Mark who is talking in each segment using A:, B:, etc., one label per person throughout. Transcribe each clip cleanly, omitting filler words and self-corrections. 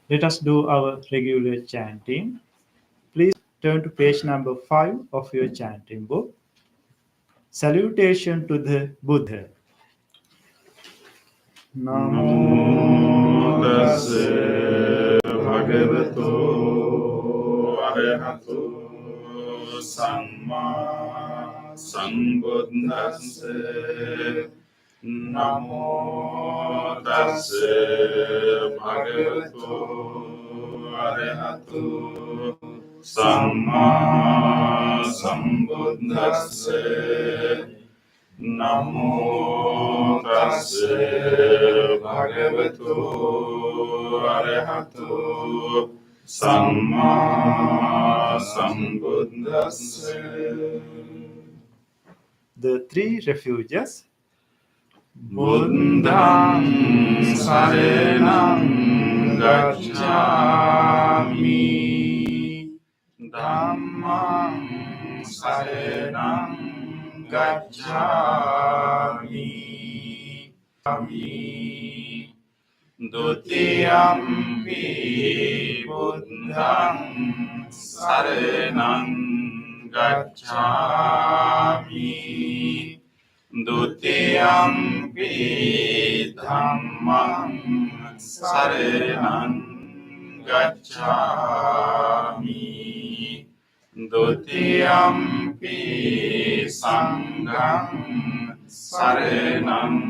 A: Let us do our regular chanting. Please turn to page number 5 of your chanting book. Salutation to the Buddha.
B: Namo
A: Namo
B: tassa bhagavato arahato samma sambuddhassa. Namo tassa bhagavato arahato samma sambuddhassa. Namo tassa bhagavato arahato samma sambuddhassa.
A: The three refuges.
B: Buddhang saranang gacchami, Dhammang saranang gacchami, Dutiyampi Buddhang saranang gacchami, Dutiyampi Dhammang saranang gacchami, Dutiyampi Sanghang saranang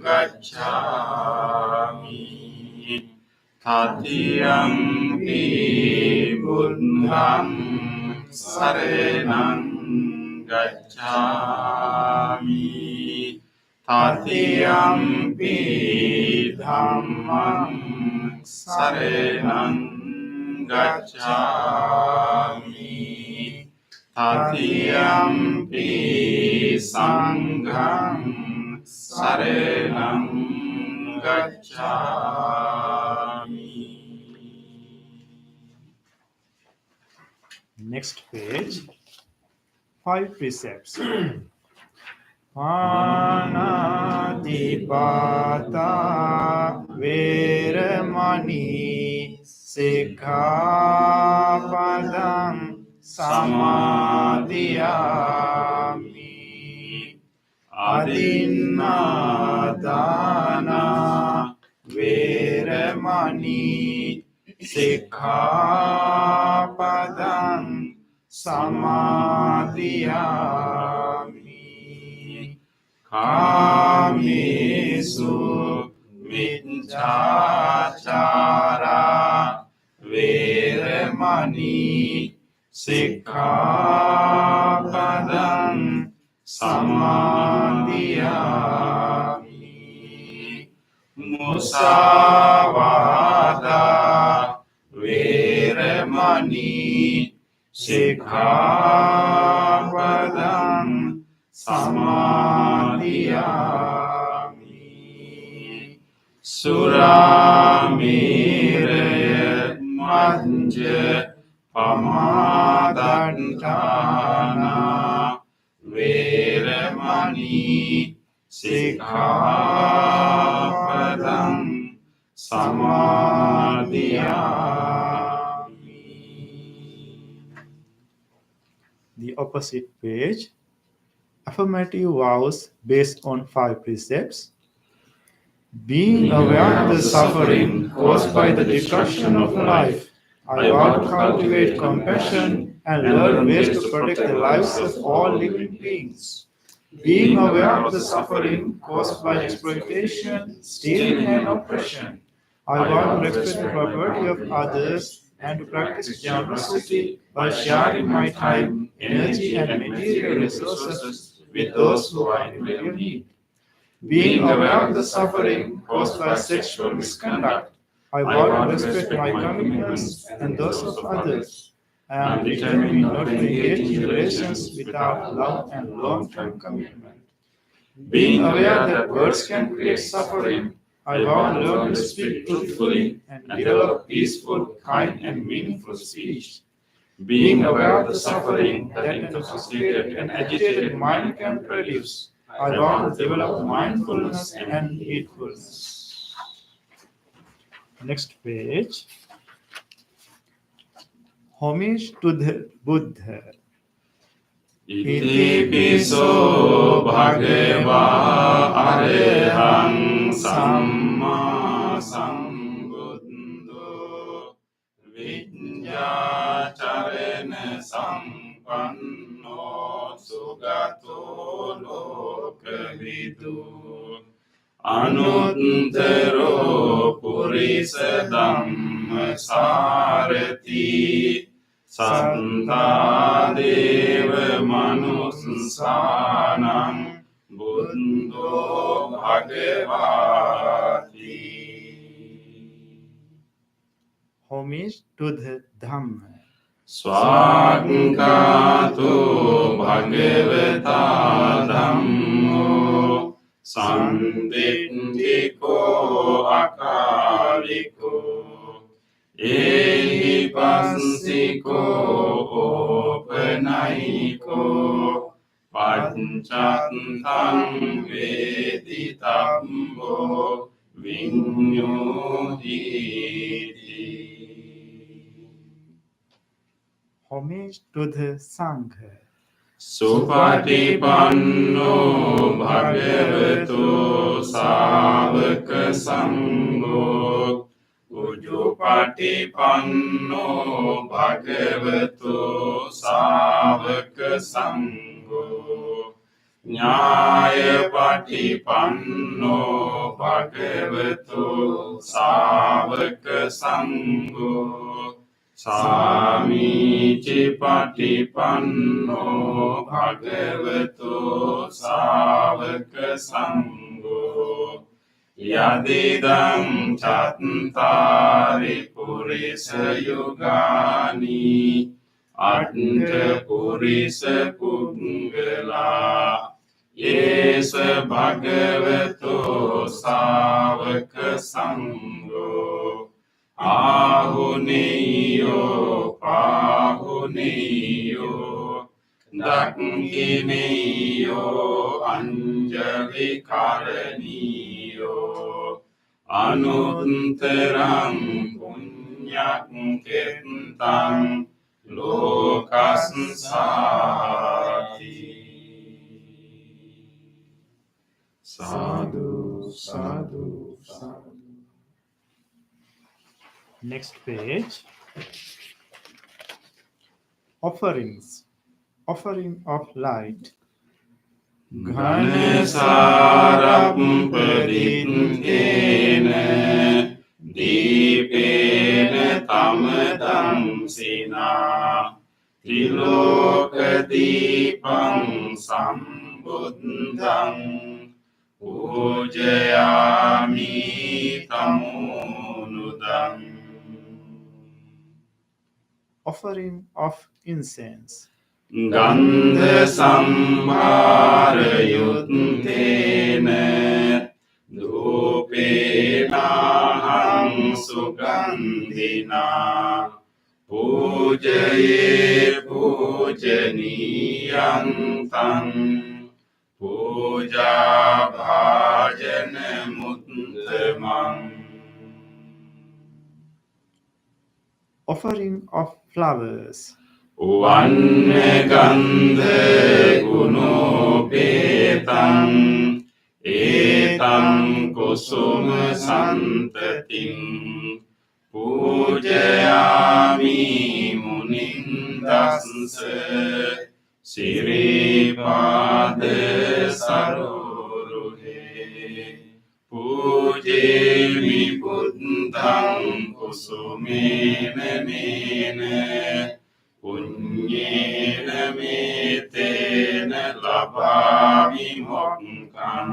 B: gacchami, Tatiyampi Buddhang saranang gacchami, Tatiyampi Dhammang saranang gacchami, Tatiyampi Sanghang saranang gacchami.
A: Next page. 5 precepts. Panatipata Veramani Sikkhapadang Samadhiyami. Adinadana Veramani Sikkhapadang Samadhiyami. Kamesu Miccācara Veramani Sikkhapadang Samadhiyami. Musavada Veramani Sikkhapadang Samadhiyami. Suramiraya Manja Pamadantana Veramani Sikkhapadang Samadhiyami. The opposite page. Affirmative vows based on 5 precepts. Being aware of the suffering caused by the destruction of life, I vow to cultivate compassion and learn ways to protect the lives of all living beings. Being aware of the suffering caused by exploitation, stealing, and oppression, I vow to respect the property of others and to practice generosity by sharing my time, energy, and material resources with those who are in real need. Being aware of the suffering caused by sexual misconduct, I vow to respect my commitments and those of others. I am determined not to engage in relations without love and long-term commitment. Being aware that words can create suffering, I vow to learn to speak truthfully and develop peaceful, kind, and meaningful speech. Being aware of the suffering that an intoxicated and agitated mind can produce, I vow to develop mindfulness and heedfulness. Next page. Homage to the Buddha.
B: ඉතිපිසෝ භගවා අරහං සම්මා සම්බුද්ධෝ විඤ්ඤාචරණ සම්පන්නෝ සුගතෝ ලෝකවිදු අනුත්තරෝ පුරිස ධම්මසාරති සත්තා දේව මනුස්සානං බුද්ධෝ භගවාති.
A: Homage to the Dhamma.
B: ස්වාග්ගාතෝ භගවතා ධම්මෝ සම්දිට්ඨිකෝ අකාලිකෝ ඒහි පස්සිකෝ ඕපනයිකෝ පච්චත්තං වේදිතම්බෝ විඤ්ඤෝහිති.
A: Homage to the Sangha.
B: සුපටිපන්නෝ භගවතු සාවක සංඝෝ උජුපටිපන්නෝ භගවතු සාවක සංඝෝ ඥායපටිපන්නෝ භගවතු සාවක සංඝෝ සාමීචි පටිපන්නෝ භගවතු සාවක සංඝෝ යදිදං චත්තාරි පුරිස යුගානි අට්ඨ පුරිස පුංගලා යේස භගවතු සාවක සංඝෝ ආහුනේයෝ පාහුනේයෝ දක්ඛිනේයෝ අංජලි කරණීයෝ අනුත්තරං පුඤ්ඤං කෙත්තං ලෝකස්සාති. සාදු සාදු සාදු.
A: Next page. Offerings. Offering of light.
B: ඝනසාරප්පදිත්තේන දීපේන තමදංසිනා ත්‍රිලෝක දීපං සම්බුද්ධං පූජයාමි තමෝනුදං.
A: Offering of incense.
B: ගන්ධ සම්භාර යුත්තේන ධූපේනාහං සුගන්ධිනා පූජයේ පූජනීයං තං පූජා භාජන මුත්තමං.
A: Offering of flowers.
B: වන්න ගන්ධ ගුණෝපේතං ඒතං කුසුම සන්තතින් පූජයාමි මුනින්දස්ස සිරිපාද සරෝරුහේ පූජේමි බුද්ධං කුසුමේන මේන පුඤ්ඤේන මේතේන ලබාමි මොක්ඛං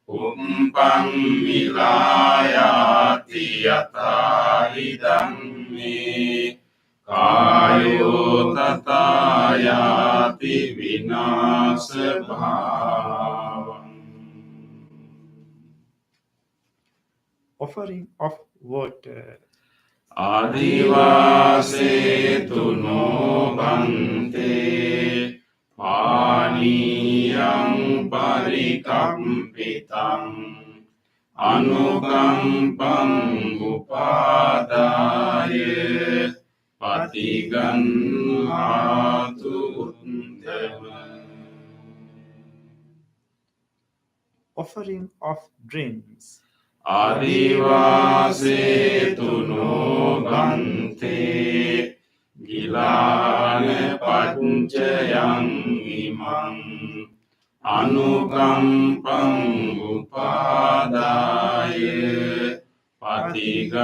B: උම්පං මිලායාති යතාහි ධම්මේ කායෝ තථායාති විනාශ භාවං.
A: Offering of water.
B: ආදිවාසේතු නොබන්තේ පානීයං පරිකම්පිතං අනුකම්පං උපාදාය පටිගන්හාතු උත්තම.
A: Offering of drinks.
B: ආදිවාසේතු නෝගන්තේ ගිලාන පච්චයං ඉමං අනුකම්පං උපාදාය පටිගන්හාතු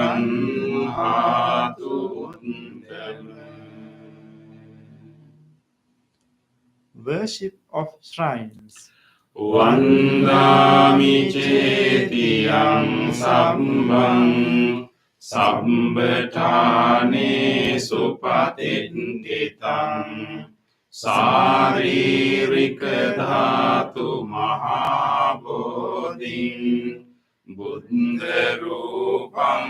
B: උත්තම.
A: Worship of shrines.
B: වන්දාමි චේතියං සම්බං සම්බඨානේ සුපතිට්ඨිතං සාරීරික ධාතු මහා බෝධින් බුද්ධ රූපං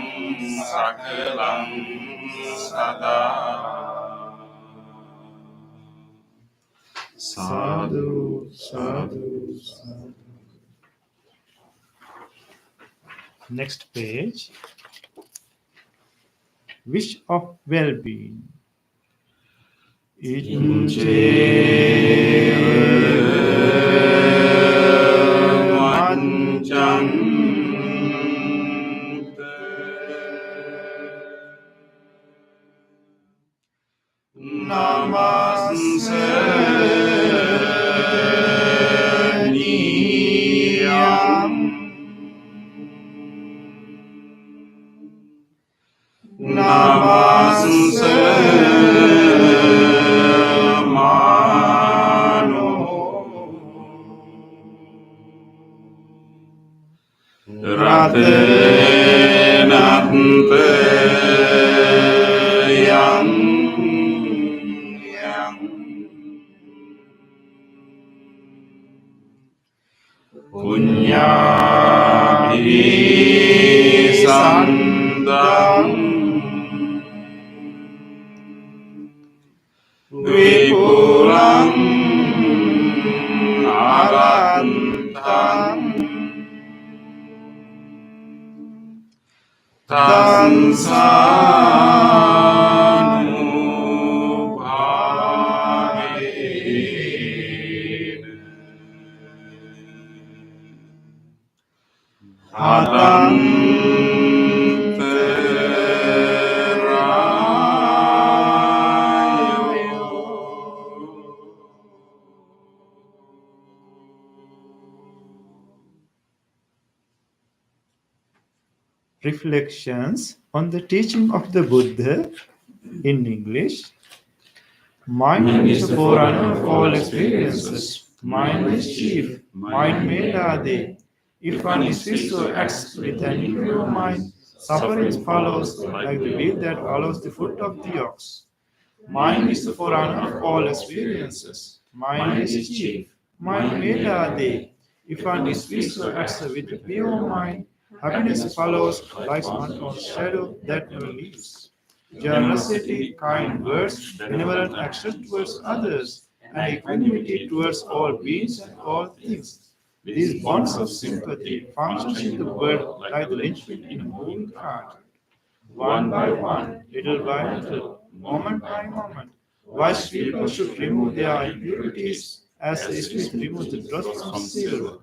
B: සකලං සදා.
A: Sadhu, sadhu, sadhu. Next page. Wish of well-being.
B: Punyabhisandam Vipulam Arantam
A: Reflections on the teaching of the Buddha in English. Mind is the forerunner of all experiences. Mind is chief. Mind made are they. If one insists or acts with an impure mind, suffering follows like the wheel that follows the foot of the ox. Mind is the forerunner of all experiences. Mind is chief. Mind made are they. If one insists or acts with a pure mind, happiness follows like one own shadow that never leaves. Generosity, kind words, benevolent action towards others, and equanimity towards all beings and all things. These bonds of sympathy function in the world like the linchpin in a moving cart. One by one, little by little, moment by moment, wise people should remove their impurities as the smith removes the dross from silver.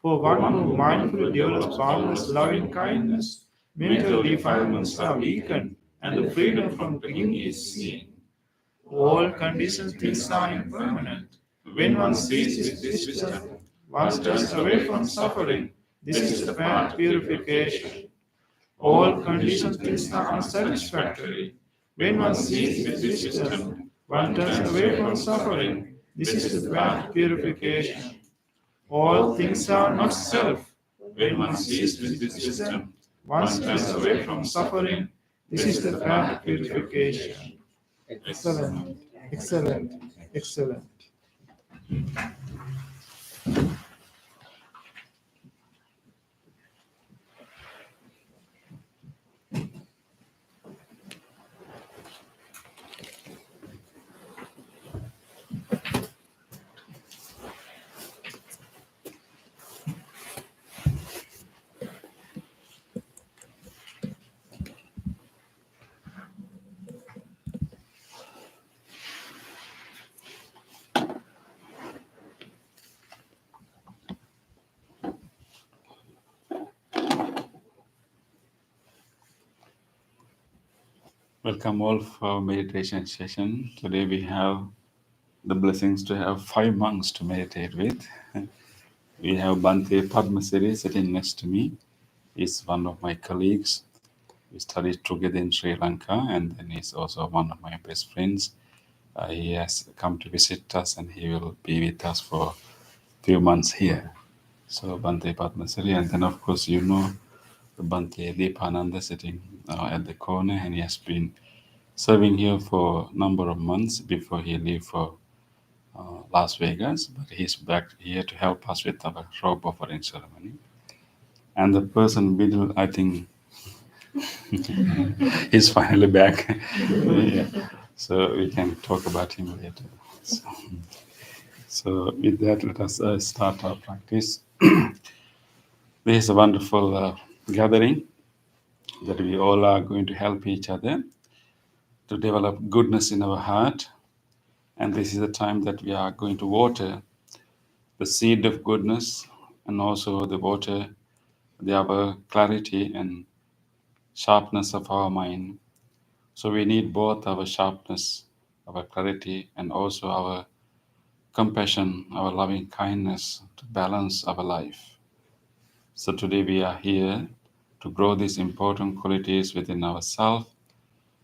A: For one who mindfully develops boundless loving kindness, mental defilements are weakened, and the freedom from clinging is seen. All conditioned things are impermanent. When one sees this wisdom, one turns away from suffering. This is the path of purification. All conditioned things are unsatisfactory. When one sees this wisdom, one turns away from suffering. This is the path of purification. All things are not self. When one sees this wisdom, one turns away from suffering. This is the path of purification. Excellent, excellent, excellent.
B: Welcome all for meditation session. Today we have the blessings to have 5 monks to meditate with. We have Bhante Padmasiri sitting next to me. He's one of my colleagues. We studied together in Sri Lanka, and then he's also one of my best friends. He has come to visit us, and he will be with us for a few months here. So Bhante Padmasiri, and then of course you know Bhante Deepananda sitting at the corner, and he has been serving here for a number of months before he leave for Las Vegas, but he's back here to help us with our robe offering ceremony. And the person middle, I think, he's finally back. Yeah. So we can talk about him later. So with that, let us start our practice. This is a wonderful gathering that we all are going to help each other to develop goodness in our heart. And this is the time that we are going to water the seed of goodness and also the water, our clarity and sharpness of our mind. So we need both our sharpness, our clarity, and also our compassion, our loving kindness to balance our life. So today we are here to grow these important qualities within ourselves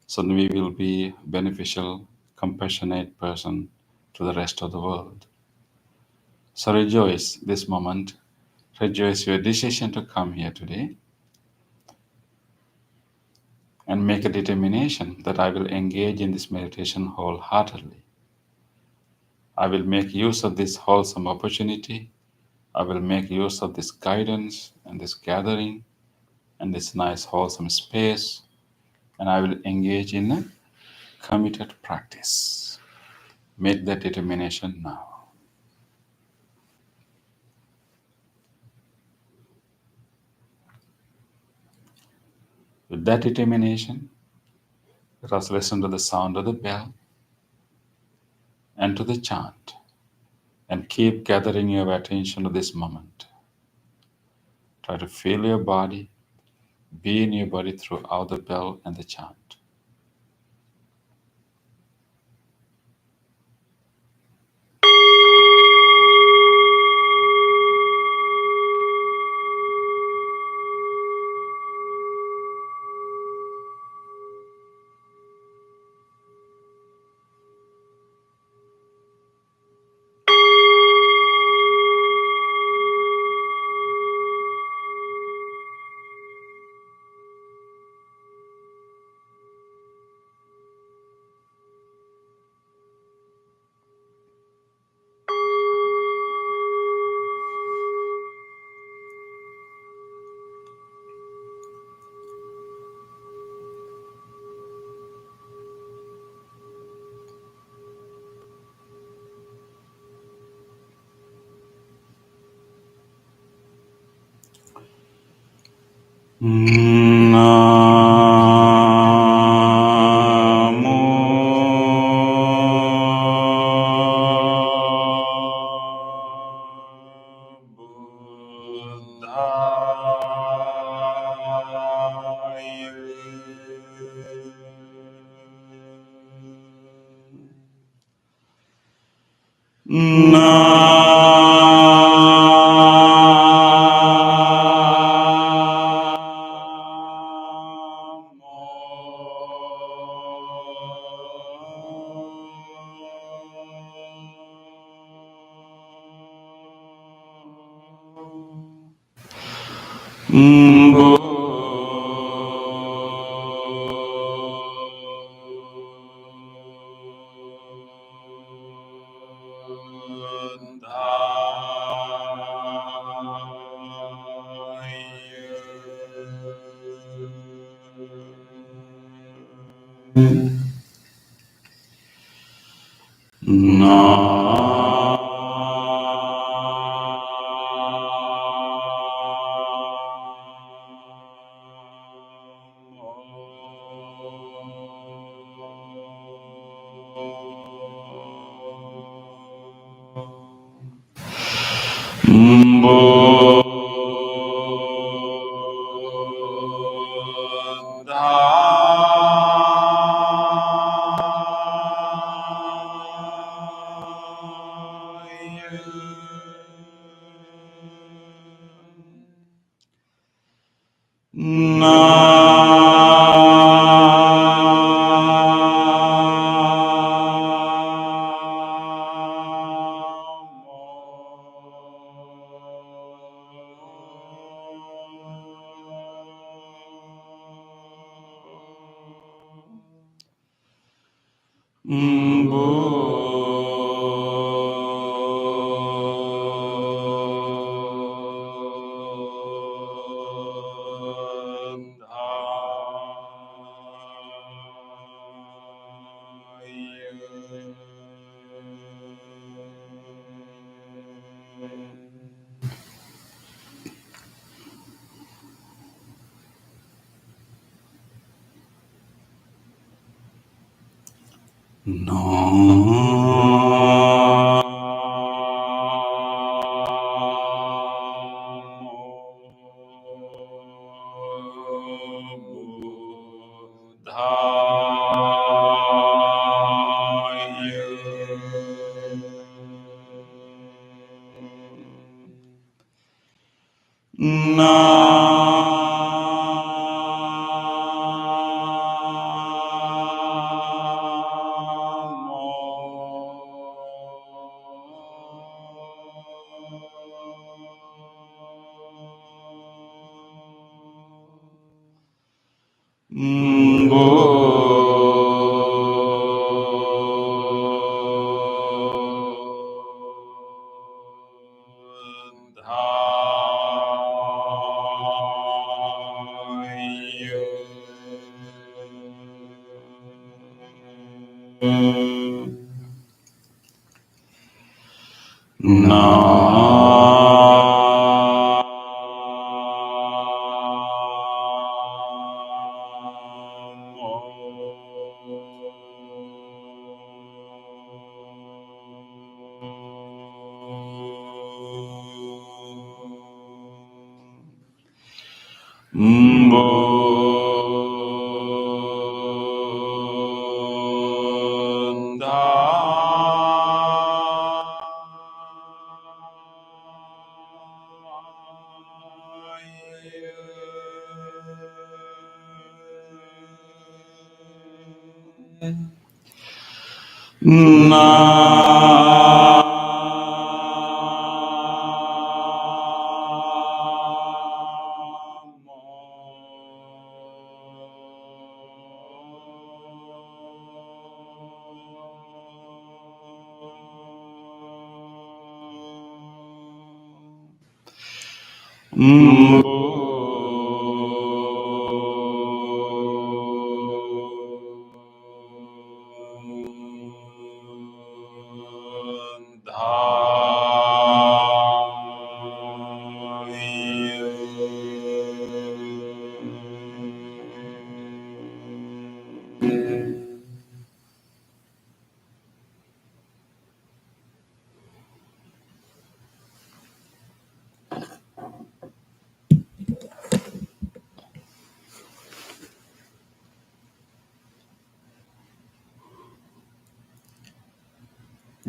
B: so that we will be beneficial, compassionate person to the rest of the world. So rejoice this moment. Rejoice your decision to come here today and make a determination that I will engage in this meditation wholeheartedly. I will make use of this wholesome opportunity. I will make use of this guidance and this gathering and this nice wholesome space, and I will engage in a committed practice. Make that determination now. With that determination, let us listen to the sound of the bell and to the chant, and keep gathering your attention to this moment. Try to feel your body, be in your body throughout the bell and the chant.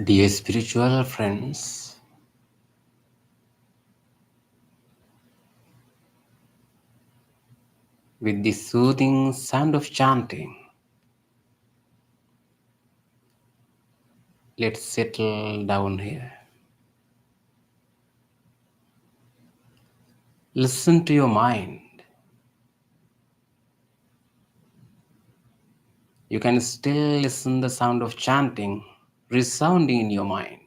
C: Dear spiritual friends, with the soothing sound of chanting, let's settle down here. Listen to your mind. You can still listen the sound of chanting resounding in your mind.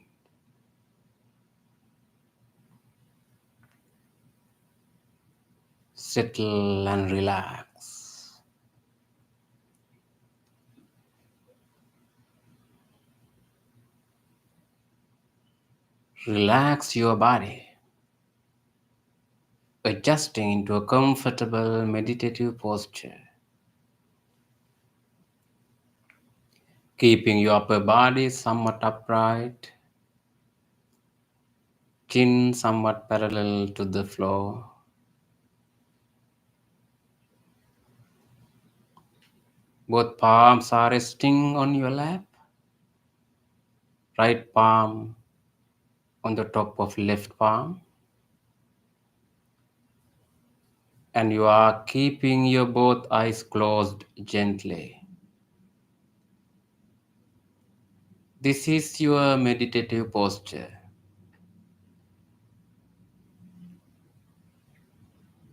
C: Settle and relax. Relax your body, adjusting into a comfortable meditative posture. Keeping your upper body somewhat upright, chin somewhat parallel to the floor. Both palms are resting on your lap, right palm on the top of left palm, and you are keeping your both eyes closed gently. This is your meditative posture.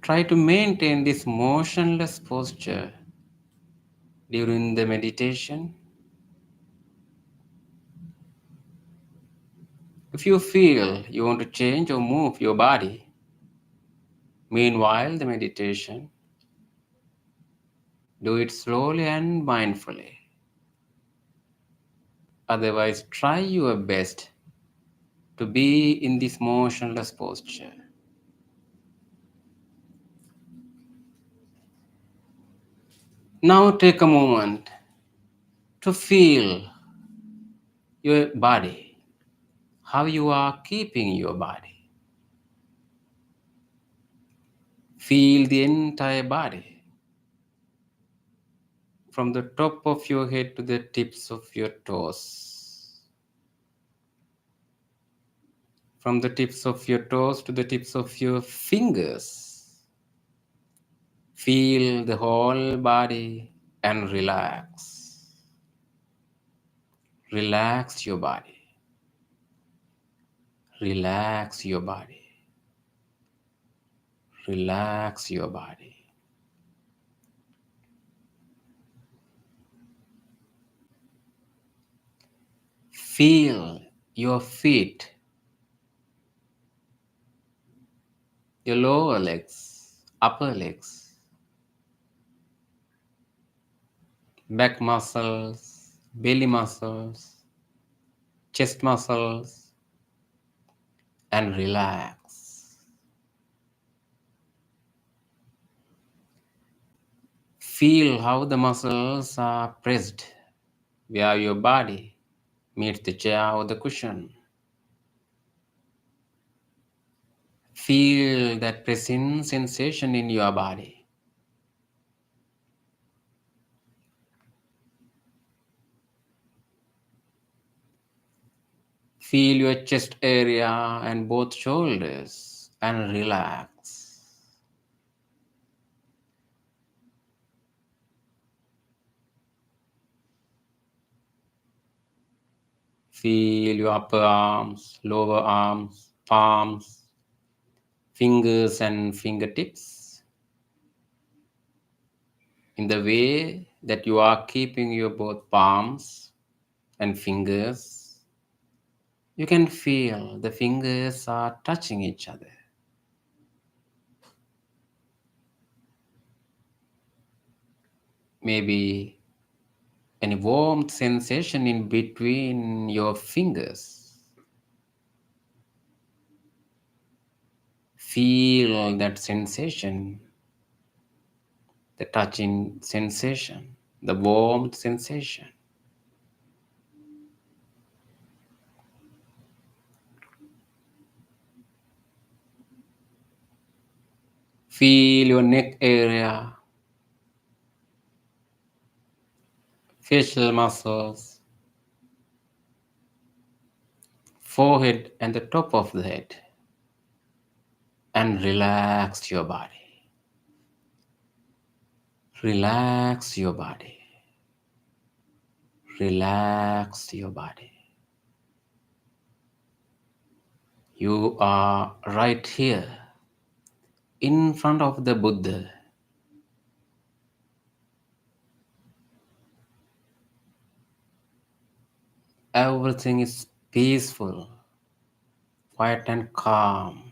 C: Try to maintain this motionless posture during the meditation. If you feel you want to change or move your body, meanwhile the meditation, do it slowly and mindfully. Otherwise, try your best to be in this motionless posture. Now take a moment to feel your body, how you are keeping your body. Feel the entire body, from the top of your head to the tips of your toes. From the tips of your toes to the tips of your fingers. Feel the whole body and relax. Relax your body. Relax your body. Relax your body. Feel your feet, your lower legs, upper legs, back muscles, belly muscles, chest muscles, and relax. Feel how the muscles are pressed where your body meets the chair or the cushion. Feel that pressing sensation in your body. Feel your chest area and both shoulders and relax. Feel your upper arms, lower arms, palms, fingers and fingertips in the way that you are keeping your both palms and fingers. You can feel the fingers are touching each other. Maybe any warmth sensation in between your fingers. Feel that sensation, the touching sensation, the warmth sensation. Feel your neck area, facial muscles, forehead and the top of the head, and relax your body. Relax your body. Relax your body. You are right here in front of the Buddha. Everything is peaceful, quiet, and calm.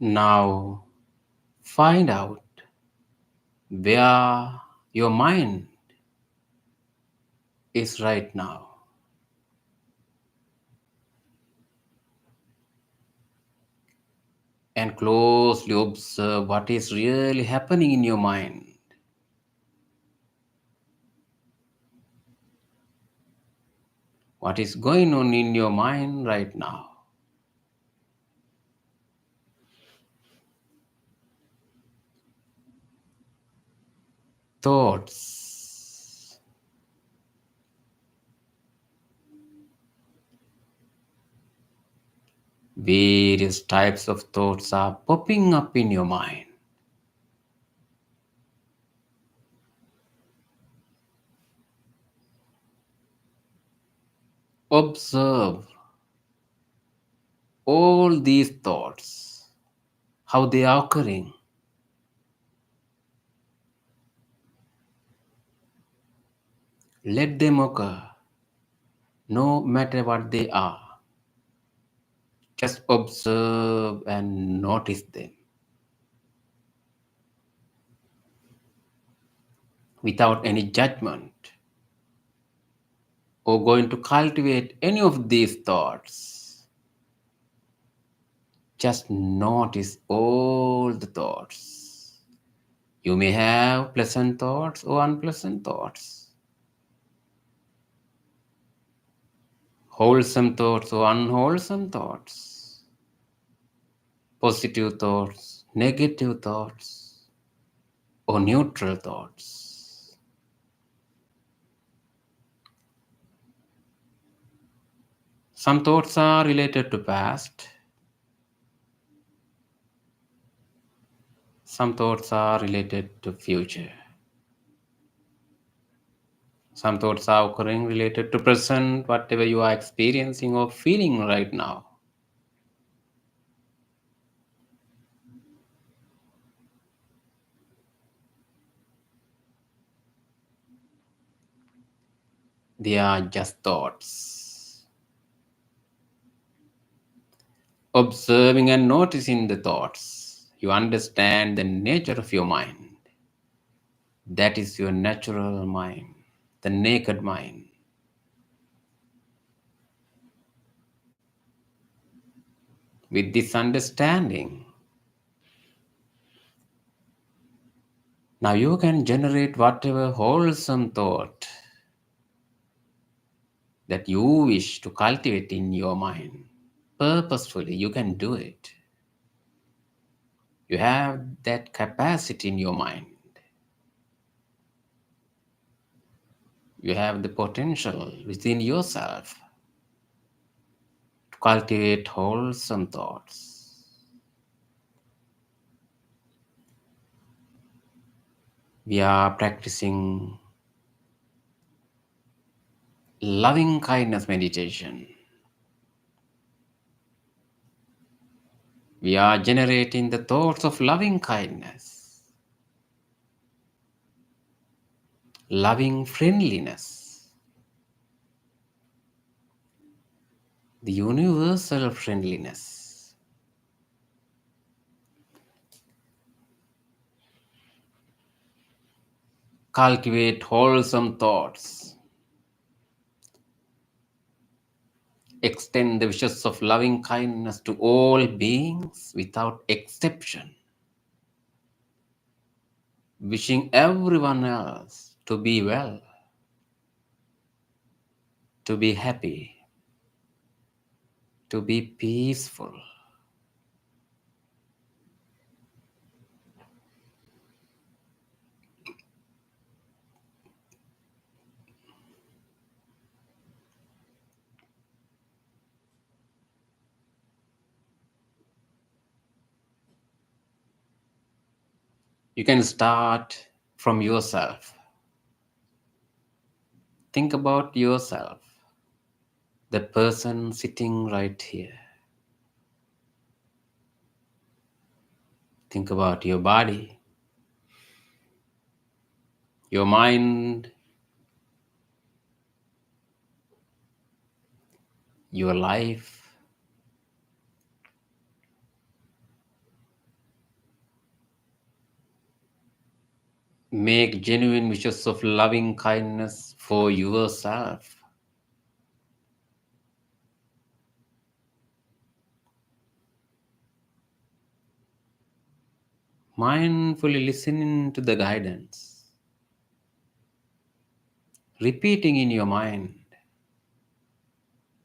C: Now, find out where your mind is right now and closely observe what is really happening in your mind. What is going on in your mind right now? Thoughts, various types of thoughts are popping up in your mind. Observe all these thoughts how they are occurring. Let them occur, no matter what they are. Just observe and notice them without any judgment or going to cultivate any of these thoughts. Just notice all the thoughts. You may have pleasant thoughts or unpleasant thoughts, wholesome thoughts or unwholesome thoughts, positive thoughts, negative thoughts, or neutral thoughts. Some thoughts are related to past. Some thoughts are related to future. Some thoughts are occurring related to present, whatever you are experiencing or feeling right now. They are just thoughts. Observing and noticing the thoughts, you understand the nature of your mind. That is your natural mind, the naked mind. With this understanding, now you can generate whatever wholesome thought that you wish to cultivate in your mind. Purposefully, you can do it. You have that capacity in your mind. You have the potential within yourself to cultivate wholesome thoughts. We are practicing loving kindness meditation. We are generating the thoughts of loving kindness, loving friendliness, the universal friendliness. Cultivate wholesome thoughts. Extend the wishes of loving kindness to all beings without exception. Wishing everyone else to be well, to be happy, to be peaceful. You can start from yourself. Think about yourself, the person sitting right here. Think about your body, your mind, your life. Make genuine wishes of loving kindness for yourself. Mindfully listening to the guidance, repeating in your mind,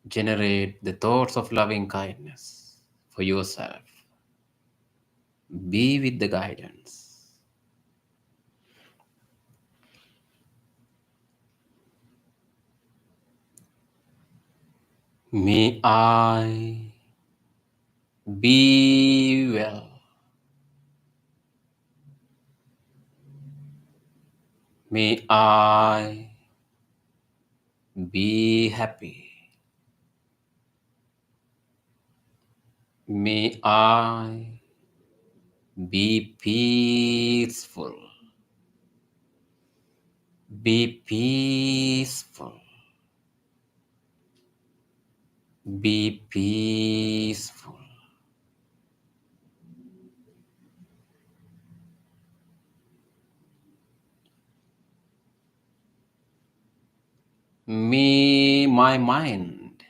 C: generate the thoughts of loving kindness for yourself. Be with the guidance. May I be well. May I be happy. May I Be peaceful. Be peaceful. Be peaceful. May my mind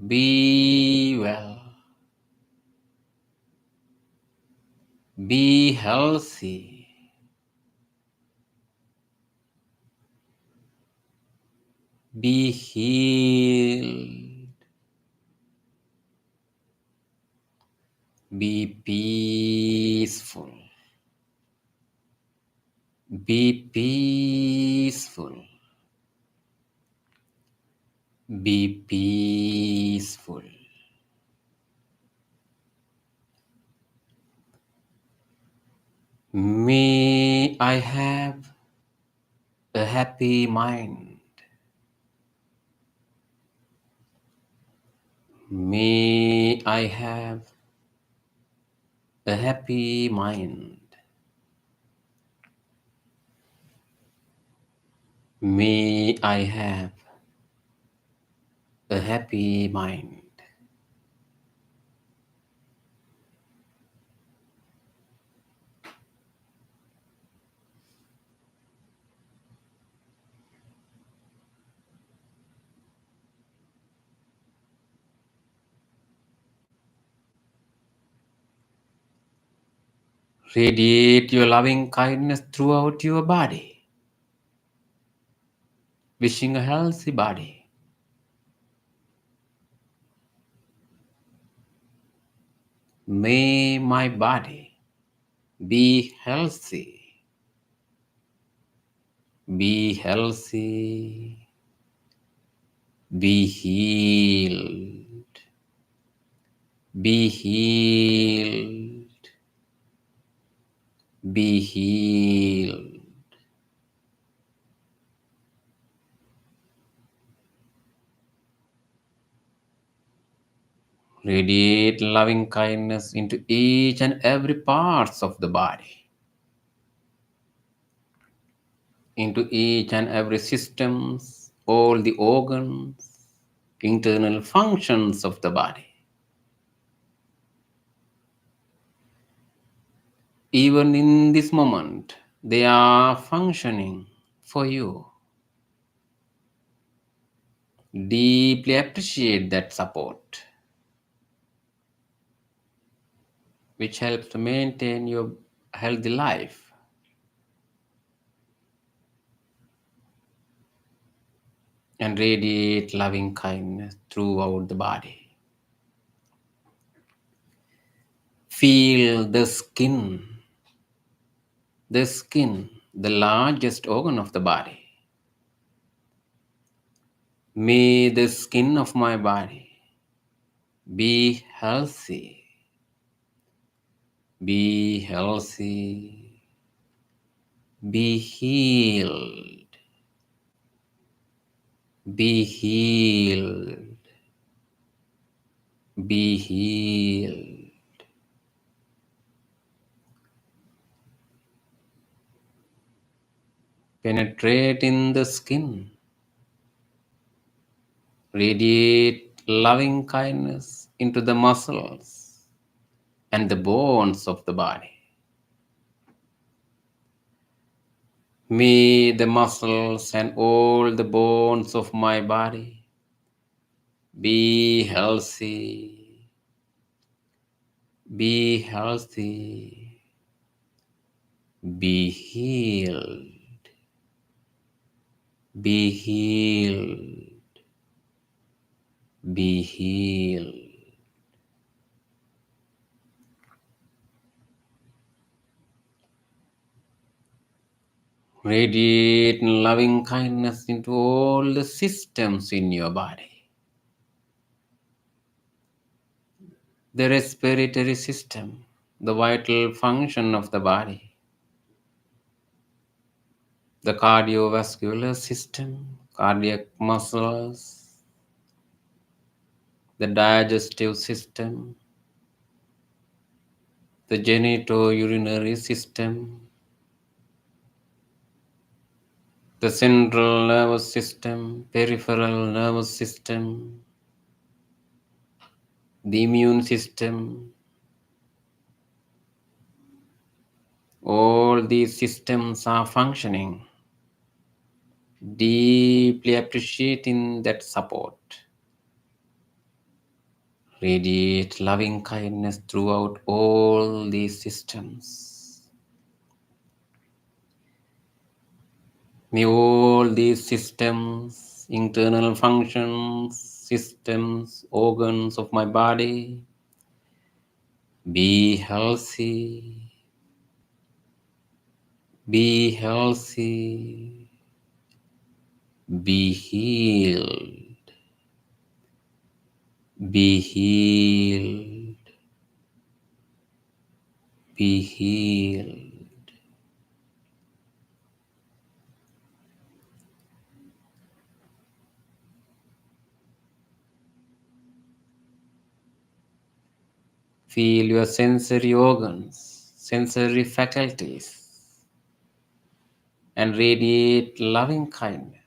C: be well, be healthy, be healed, be peaceful, be peaceful, be peaceful. May I have a happy mind. May I have a happy mind. May I have a happy mind. Radiate your loving kindness throughout your body, wishing a healthy body. May my body be healthy, be healthy, be healed, be healed, be healed. Radiate loving kindness into each and every parts of the body, into each and every systems, all the organs, internal functions of the body. Even in this moment, they are functioning for you. Deeply appreciate that support, which helps to maintain your healthy life. And radiate loving kindness throughout the body. Feel the skin, the largest organ of the body. May the skin of my body be healthy, be healthy, be healed, be healed, be healed. Penetrate in the skin. Radiate loving kindness into the muscles and the bones of the body. May the muscles and all the bones of my body be healthy, be healthy, be healed, be healed, be healed. Radiate loving kindness into all the systems in your body. The respiratory system, the vital function of the body, the cardiovascular system, cardiac muscles, the digestive system, the genitourinary system, the central nervous system, peripheral nervous system, the immune system. All these systems are functioning, deeply appreciating that support. Radiate loving kindness throughout all these systems. May all these systems, internal functions, systems, organs of my body be healthy, be healthy, be healed, be healed, be healed. Feel your sensory organs, sensory faculties, and radiate loving kindness.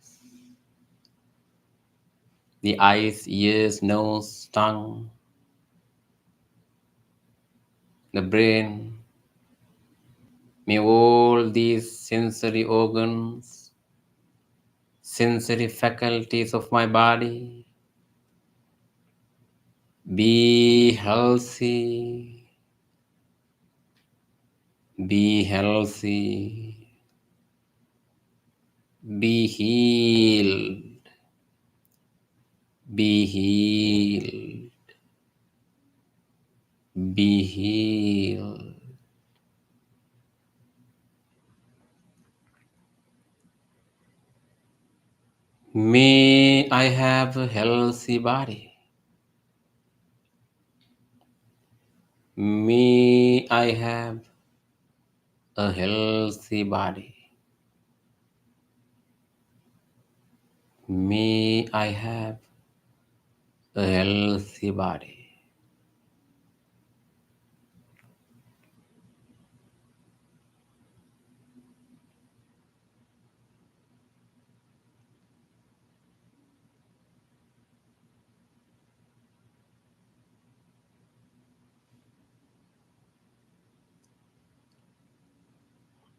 C: The eyes, ears, nose, tongue, the brain. May all these sensory organs, sensory faculties of my body be healthy, be healthy, be healed, be healed, be healed. May I have a healthy body. May I have a healthy body. May I have a healthy body.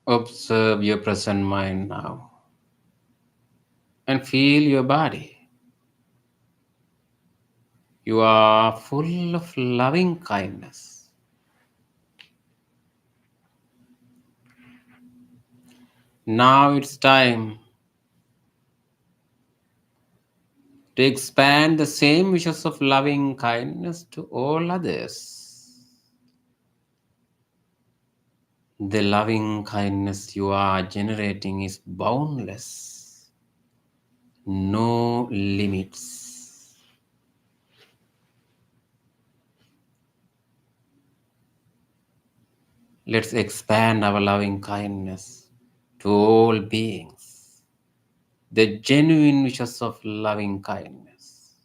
C: Observe your present mind now and feel your body. You are full of loving kindness. Now it's time to expand the same wishes of loving kindness to all others. The loving kindness you are generating is boundless, no limits. Let's expand our loving kindness to all beings, the genuine wishes of loving kindness,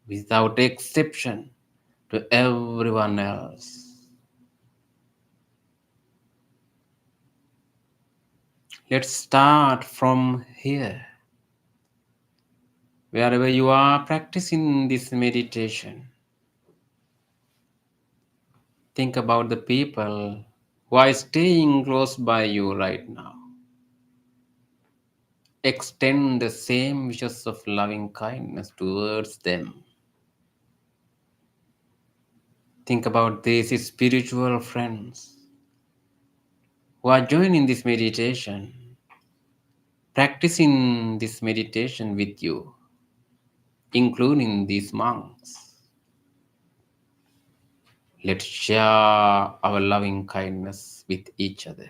C: without exception, to everyone else. Let's start from here. Wherever you are practicing this meditation, think about the people who are staying close by you right now. Extend the same wishes of loving kindness towards them. Think about these spiritual friends who are joining this meditation, practicing this meditation with you, including these monks. Let's share our loving kindness with each other.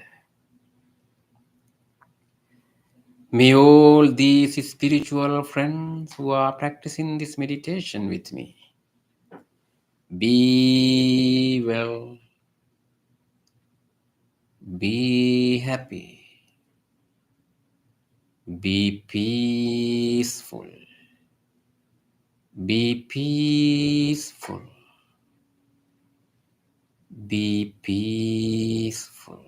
C: May all these spiritual friends who are practicing this meditation with me be well, be happy, be peaceful, be peaceful, Be peaceful.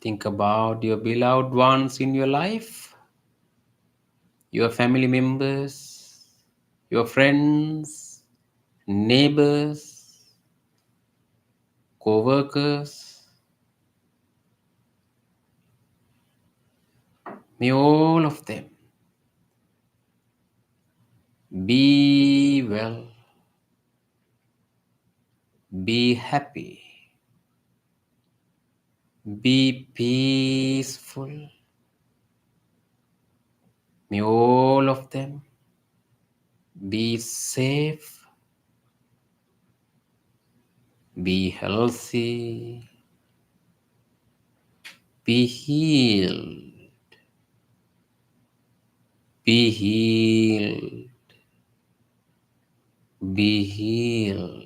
C: Think about your beloved ones in your life, your family members, your friends, neighbors, co-workers. May all of them be well, be happy, be peaceful. May all of them be safe, be healthy, be healed, be healed, be healed.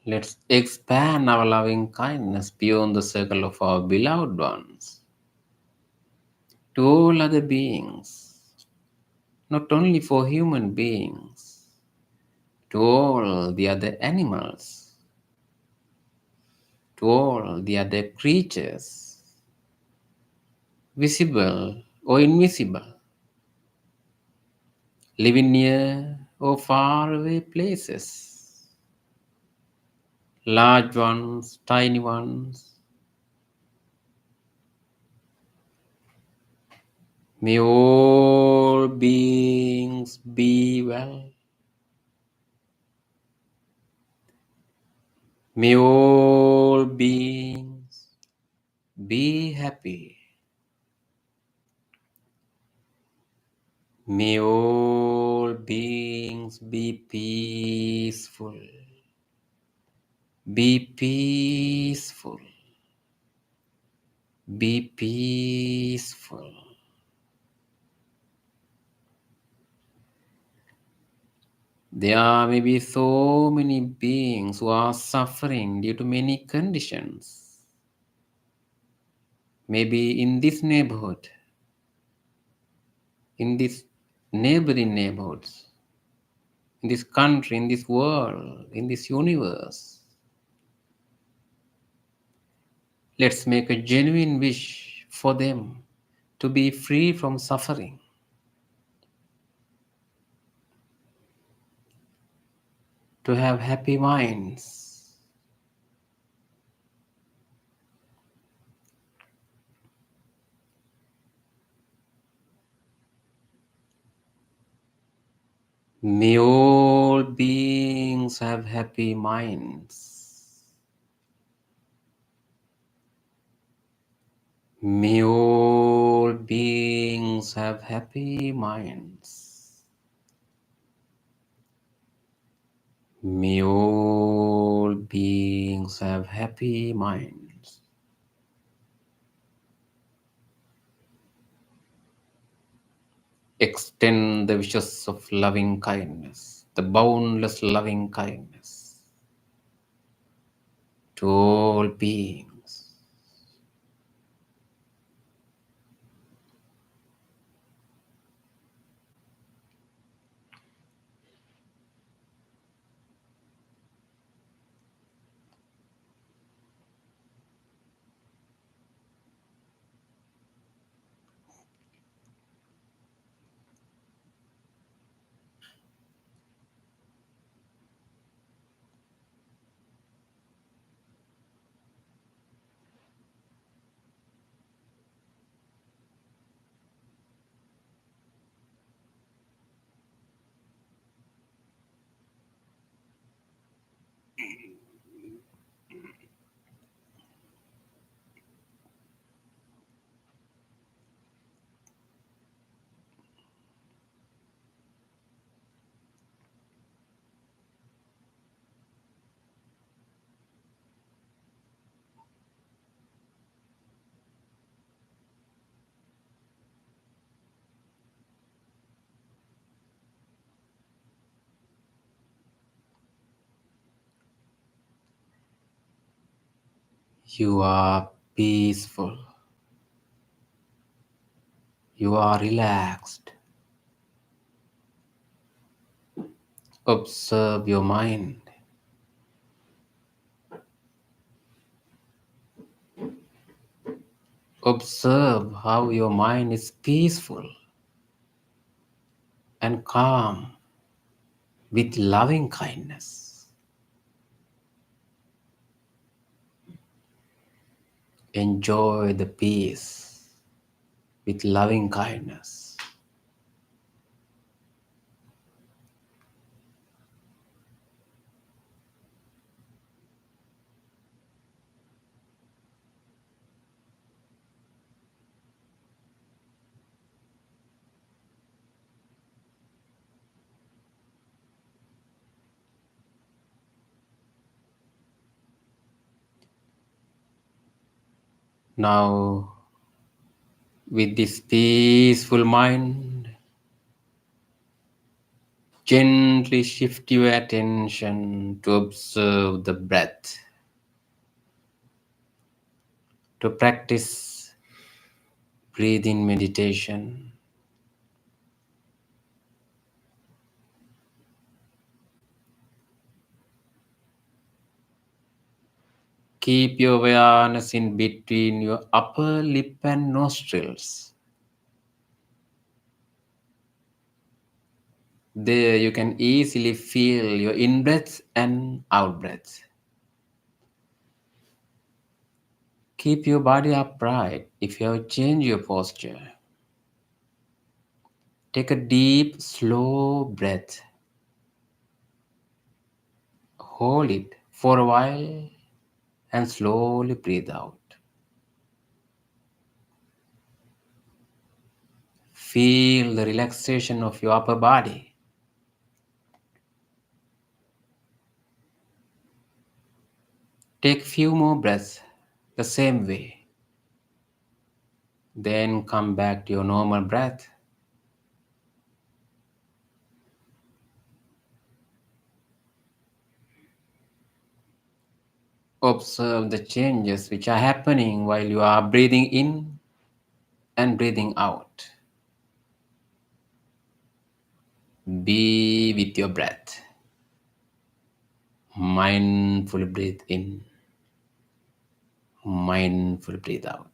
C: Let's expand our loving kindness beyond the circle of our beloved ones to all other beings, not only for human beings, to all the other animals, to all the other creatures, visible or invisible, living near or far away places, large ones, tiny ones. May all beings be well. May all beings be happy. May all beings be peaceful. Be peaceful. Be peaceful. There may be so many beings who are suffering due to many conditions. Maybe in this neighborhood, in this neighboring neighborhoods, in this country, in this world, in this universe. Let's make a genuine wish for them to be free from suffering, to have happy minds. May all beings have happy minds. May all beings have happy minds. May all beings have happy minds. Extend the wishes of loving kindness, the boundless loving kindness to all beings. You are peaceful. You are relaxed. Observe your mind. Observe how your mind is peaceful and calm with loving kindness. Enjoy the peace with loving kindness. Now, with this peaceful mind, gently shift your attention to observe the breath, to practice breathing meditation. Keep your awareness in between your upper lip and nostrils. There you can easily feel your in breath and out breath. Keep your body upright if you have changed your posture. Take a deep, slow breath. Hold it for a while and slowly breathe out. Feel the relaxation of your upper body. Take few more breaths the same way. Then come back to your normal breath. Observe the changes which are happening while you are breathing in and breathing out. Be with your breath. Mindfully breathe in, mindfully breathe out.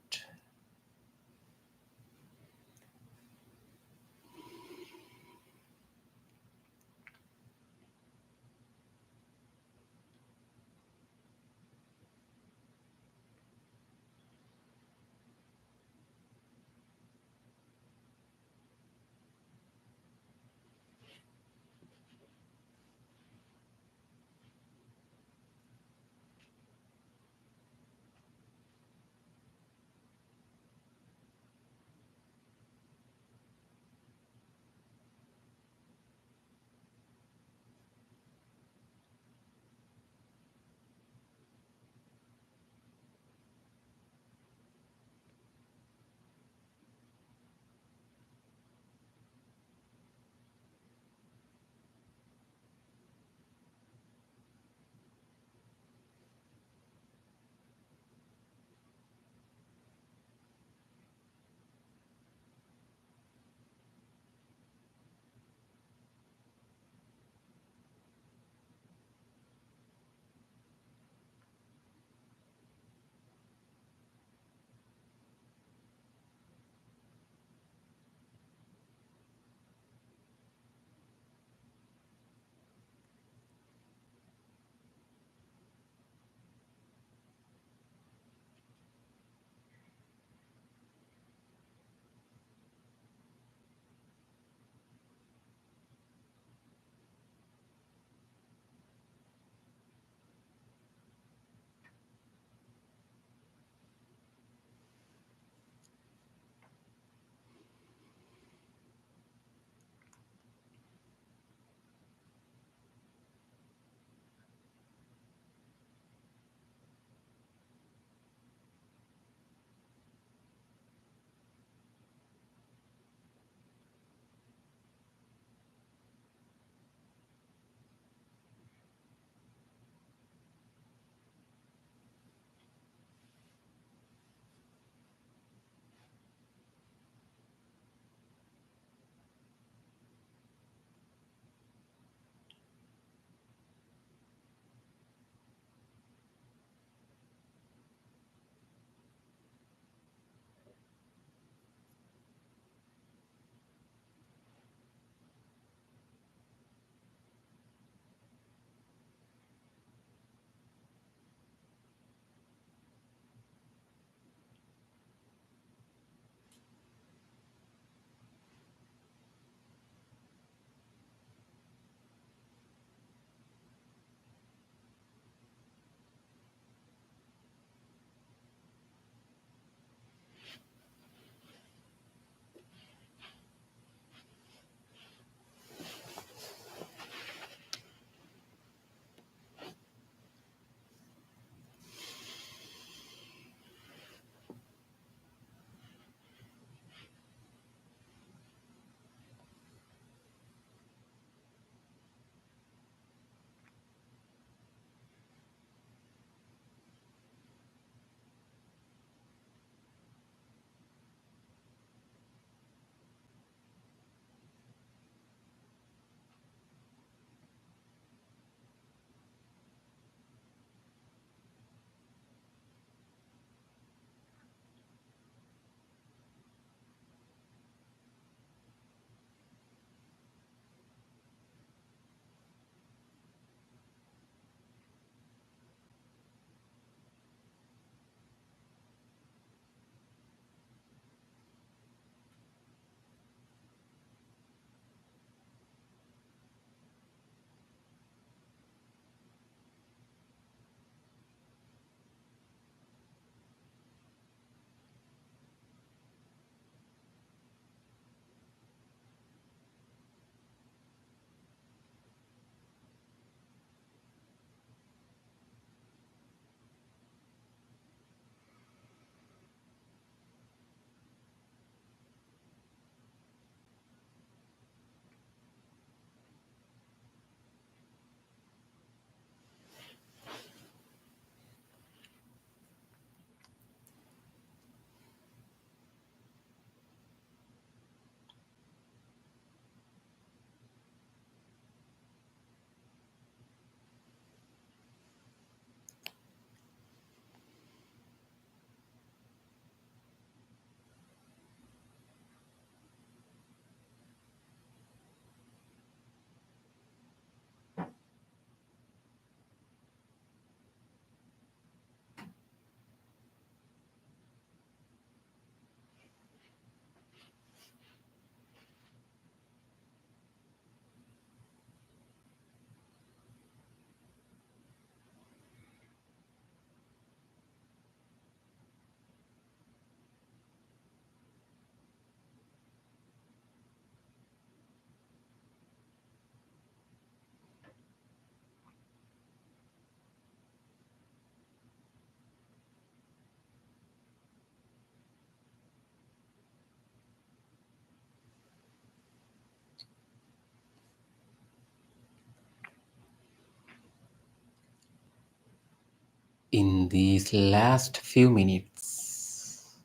C: In these last few minutes,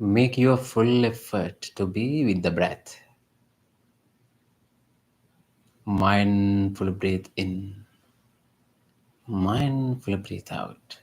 C: make your full effort to be with the breath. Mindful breathe in, mindful breathe out.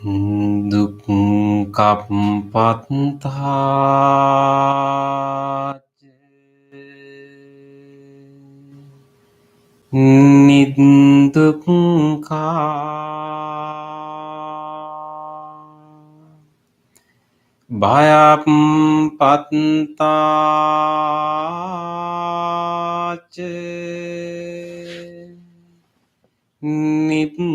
C: Dukkappatthac Nidukkha Bhayapatthac Nibbaya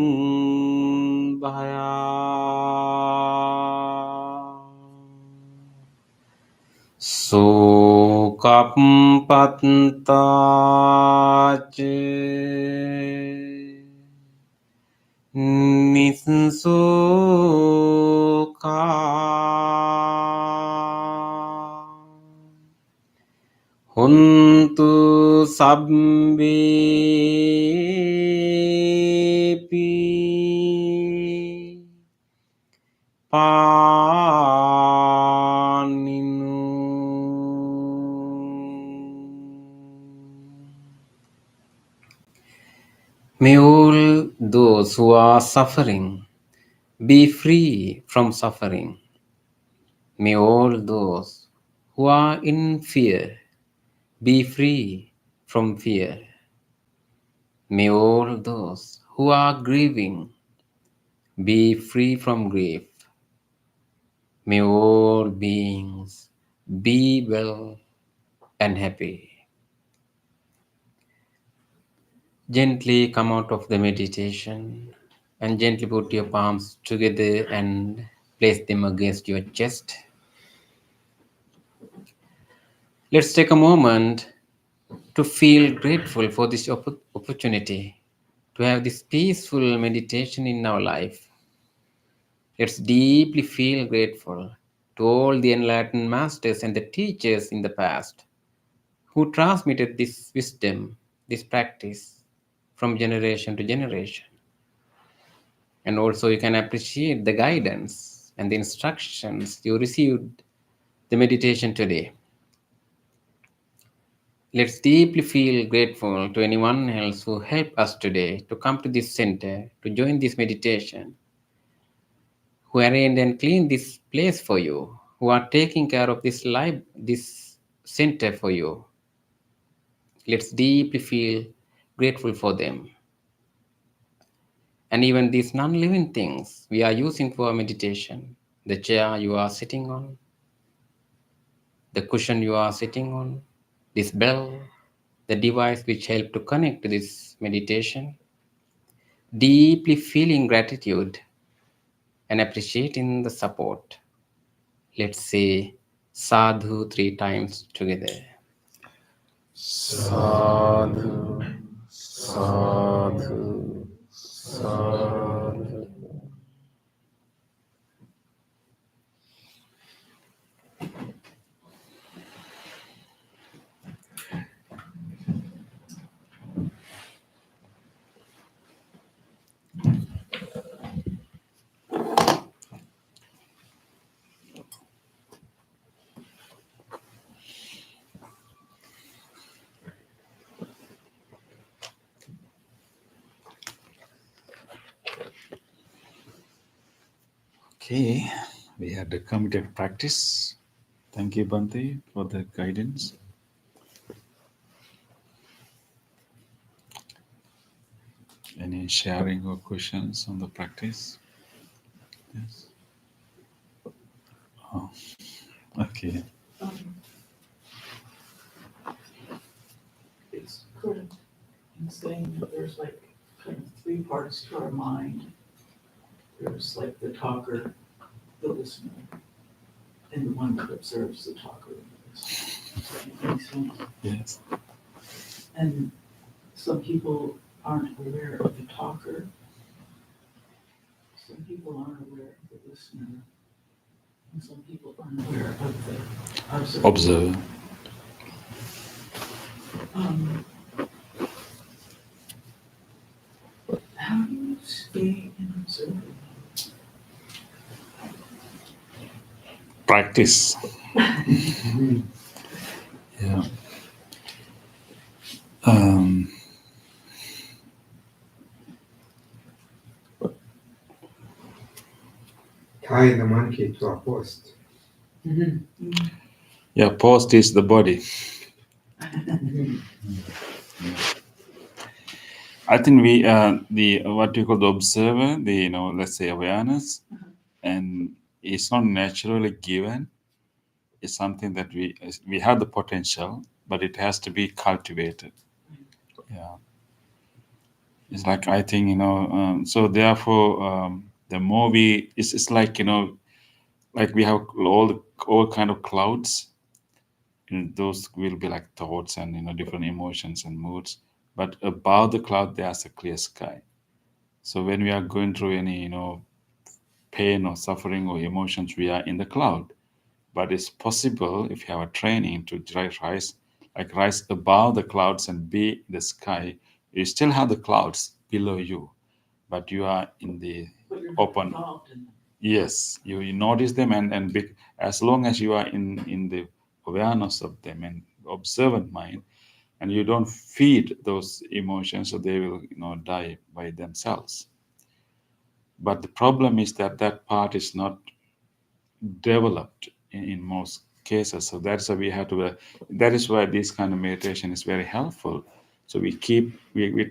C: Sokappatthāc Nissukha Hontu sabbepi Paninu May all those who are suffering be free from suffering. May all those who are in fear be free from fear. May all those who are grieving be free from grief. May all beings be well and happy. Gently come out of the meditation and gently put your palms together and place them against your chest. Let's take a moment to feel grateful for this opportunity to have this peaceful meditation in our life. Let's deeply feel grateful to all the enlightened masters and the teachers in the past who transmitted this wisdom, this practice from generation to generation. And also, you can appreciate the guidance and the instructions you received the meditation today. Let's deeply feel grateful to anyone else who helped us today to come to this center to join this meditation, who arranged and cleaned this place for you, who are taking care of this center for you. Let's deeply feel grateful for them. And even these non-living things we are using for meditation, the chair you are sitting on, the cushion you are sitting on, this bell, the device which helped to connect to this meditation, deeply feeling gratitude and appreciating the support. Let's say sadhu 3 times together. Sadhu, sadhu, sadhu.
B: Okay, we had the committed practice. Thank you, Bante, for the guidance. Any sharing or questions on the practice? Yes. Oh, okay.
D: It's correct in saying that there's like kind of 3 parts to our mind. There's like the talker, the listener, and the one that observes the talker and the listener. Does that make sense?
B: Yes.
D: And some people aren't aware of the talker. Some people aren't aware of the listener. And some people aren't aware of the observer.
B: Observe.
D: How do you stay in observing?
B: Practice. Yeah.
E: Tie the monkey to a post.
B: Yeah, post is the body. I think we the what you call the observer, the let's say awareness, and it's not naturally given. It's something that we have the potential, but it has to be cultivated. Yeah, it's like I think so therefore the more it's like like we have all kind of clouds, and those will be like thoughts and different emotions and moods. But above the cloud, there's a clear sky. So when we are going through any pain or suffering or emotions, we are in the cloud. But it's possible if you have a training to rise above the clouds and be in the sky. You still have the clouds below you, but you are in the
D: But you're
B: open.
D: involved in them.
B: Yes, you notice them, and as long as you are in the awareness of them and observant mind, and you don't feed those emotions, so they will die by themselves. But the problem is that that part is not developed in most cases. So that's why we have to. That is why this kind of meditation is very helpful. So we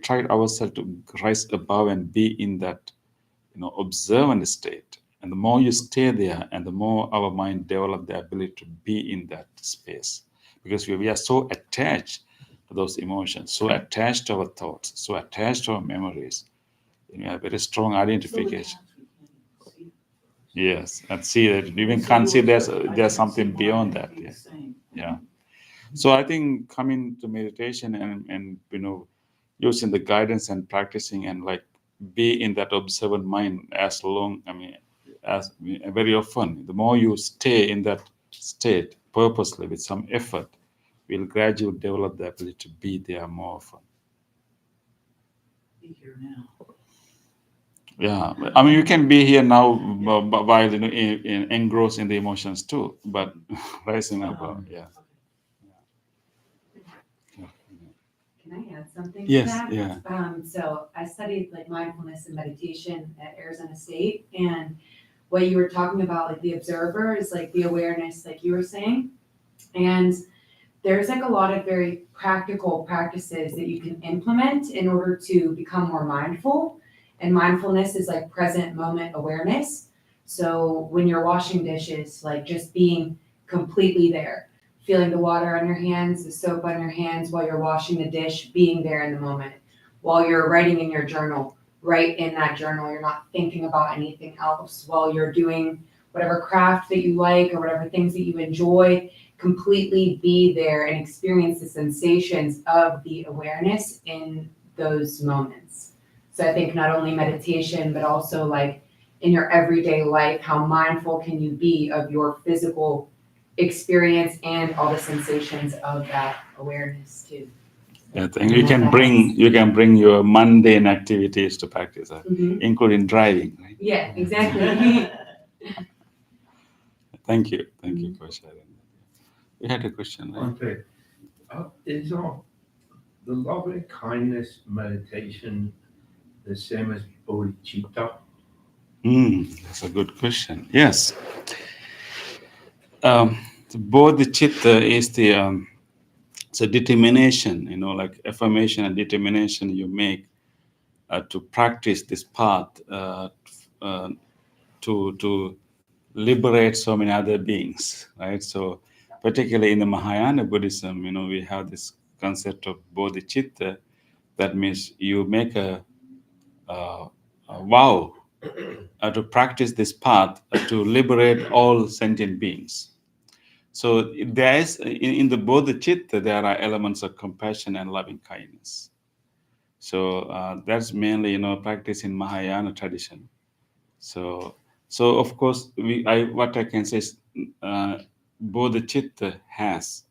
B: try ourselves to rise above and be in that observant state. And the more you stay there, and the more our mind develop the ability to be in that space, because we are so attached to those emotions, so attached to our thoughts, so attached to our memories. We have very strong
D: So
B: identification.
D: attached, we can't even see it.
B: Yes, and see that you even
D: So
B: can't see
D: yours,
B: there's
D: I
B: there's
D: can't see
B: something
D: mine,
B: beyond
D: it'd
B: that.
D: be
B: Yeah,
D: the same.
B: yeah. So I think coming to meditation and using the guidance and practicing and like be in that observant mind as long, as very often, the more you stay in that state purposely with some effort, will gradually develop the ability to be there more often.
D: Be here now.
B: Yeah, you can be here now while engrossed in the emotions too, but rising above. Yeah.
F: Can I add something to
B: Yes.
F: that?
B: Yeah.
F: So I studied like mindfulness and meditation at Arizona State, and what you were talking about, like the observer is like the awareness, like you were saying. And there's like a lot of very practical practices that you can implement in order to become more mindful. And mindfulness is like present moment awareness. So when you're washing dishes, like just being completely there, feeling the water on your hands, the soap on your hands while you're washing the dish, being there in the moment. While you're writing in your journal, write in that journal. You're not thinking about anything else while you're doing whatever craft that you like or whatever things that you enjoy. Completely be there and experience the sensations of the awareness in those moments. So I think not only meditation, but also like in your everyday life, how mindful can you be of your physical experience and all the sensations of that awareness too.
B: Yeah, I think you can bring your mundane activities to practice,
F: Mhm.
B: including driving. Right?
F: Yeah, exactly.
B: Thank you for sharing. You had a question, right?
E: Okay. Is the loving kindness meditation the same as bodhicitta?
B: That's a good question. Yes. The bodhicitta is it's a determination, like affirmation and determination you make to practice this path uh, to liberate so many other beings, right? So, particularly in the Mahayana Buddhism, we have this concept of bodhicitta. That means you make a vow to practice this path to liberate all sentient beings. So there is in the bodhicitta there are elements of compassion and loving kindness. So that's mainly practice in Mahayana tradition. So of course what I can say is bodhicitta has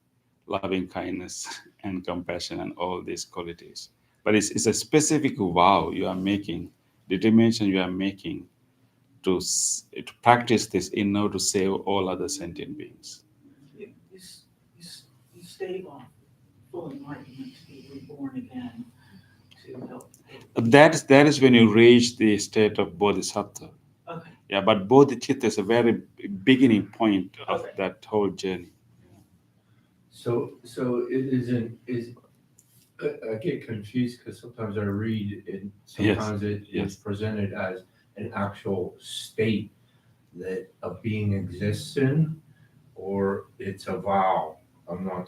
B: loving kindness and compassion and all these qualities. But it's a specific vow you are making, determination you are making to practice this in order to save all other sentient beings.
D: You stave off full enlightenment to be reborn again to help.
B: That is when you reach the state of bodhisattva.
D: Okay.
B: Yeah, but bodhicitta is a very beginning point of
D: Okay.
B: that whole journey.
E: So it isn't is I get confused because sometimes I read and sometimes it
B: Yes.
E: is presented as an actual state that a being exists in, or it's a vow. I'm not.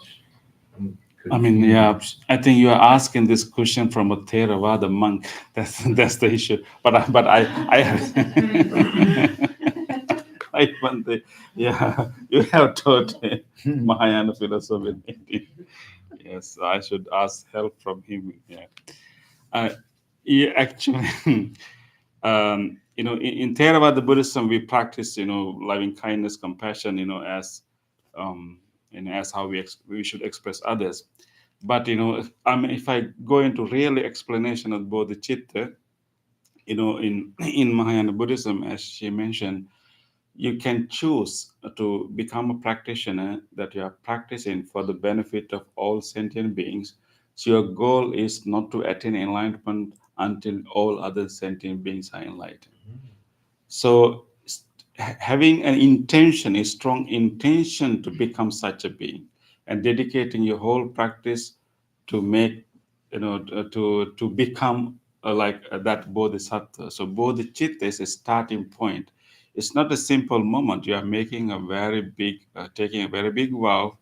E: I'm confused.
B: Yeah, I think you are asking this question from a Theravada monk. That's the issue. But I I want the, yeah, you have taught Mahayana philosophy. Yes, I should ask help from him. Yeah, yeah actually, in Theravada Buddhism, we practice, loving kindness, compassion, um, as how we should express others. But if I go into real explanation of bodhicitta, in Mahayana Buddhism, as she mentioned, you can choose to become a practitioner that you are practicing for the benefit of all sentient beings, So your goal is not to attain enlightenment until all other sentient beings are enlightened. So having an intention, a strong intention to become such a being, and dedicating your whole practice to make, to become that bodhisattva. So bodhicitta is a starting point. It's not a simple moment. You are making a very big, taking a very big vow.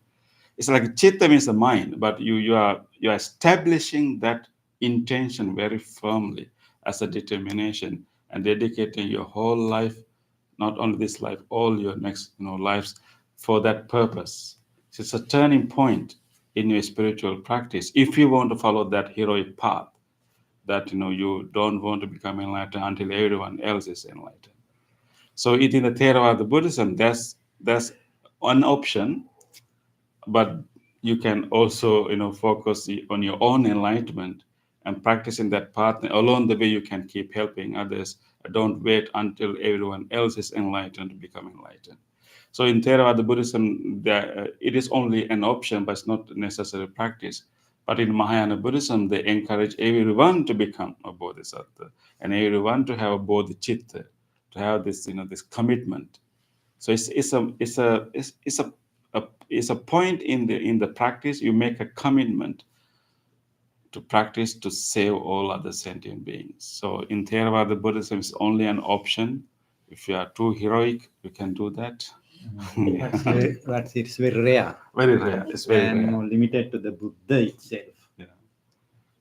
B: It's like chitta means the mind, but you are establishing that intention very firmly as a determination and dedicating your whole life, not only this life, all your next lives for that purpose. So it's a turning point in your spiritual practice. If you want to follow that heroic path, that you don't want to become enlightened until everyone else is enlightened. So it in the Theravada Buddhism, that's one option, but you can also focus on your own enlightenment and practicing that path along the way. You can keep helping others. Don't wait until everyone else is enlightened to become enlightened. So in Theravada Buddhism, it is only an option, but it's not necessary practice. But in Mahayana Buddhism, they encourage everyone to become a bodhisattva and everyone to have a bodhicitta, to have this commitment. So it's a point in the practice. You make a commitment to practice to save all other sentient beings. So in Theravada Buddhism, it's only an option. If you are too heroic, you can do that.
G: But it's very rare
B: Very rare. It's very
G: and
B: rare.
G: limited to the Buddha itself.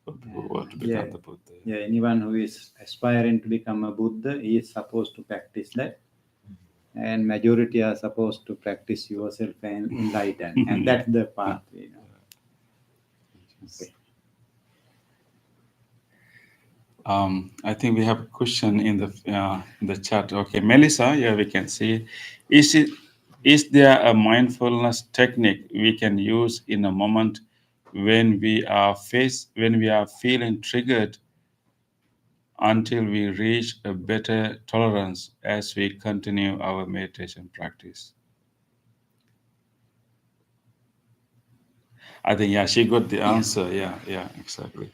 B: For people who want to become the Buddha.
G: Yeah, anyone who is aspiring to become a Buddha is supposed to practice that. And majority are supposed to practice yourself and enlighten. And that's the path, Okay.
B: I think we have a question in the chat. Okay, Melissa, yeah, we can see. Is there a mindfulness technique we can use in a moment when we are feeling triggered until we reach a better tolerance as we continue our meditation practice? I think, yeah, she got the answer. Yeah, exactly.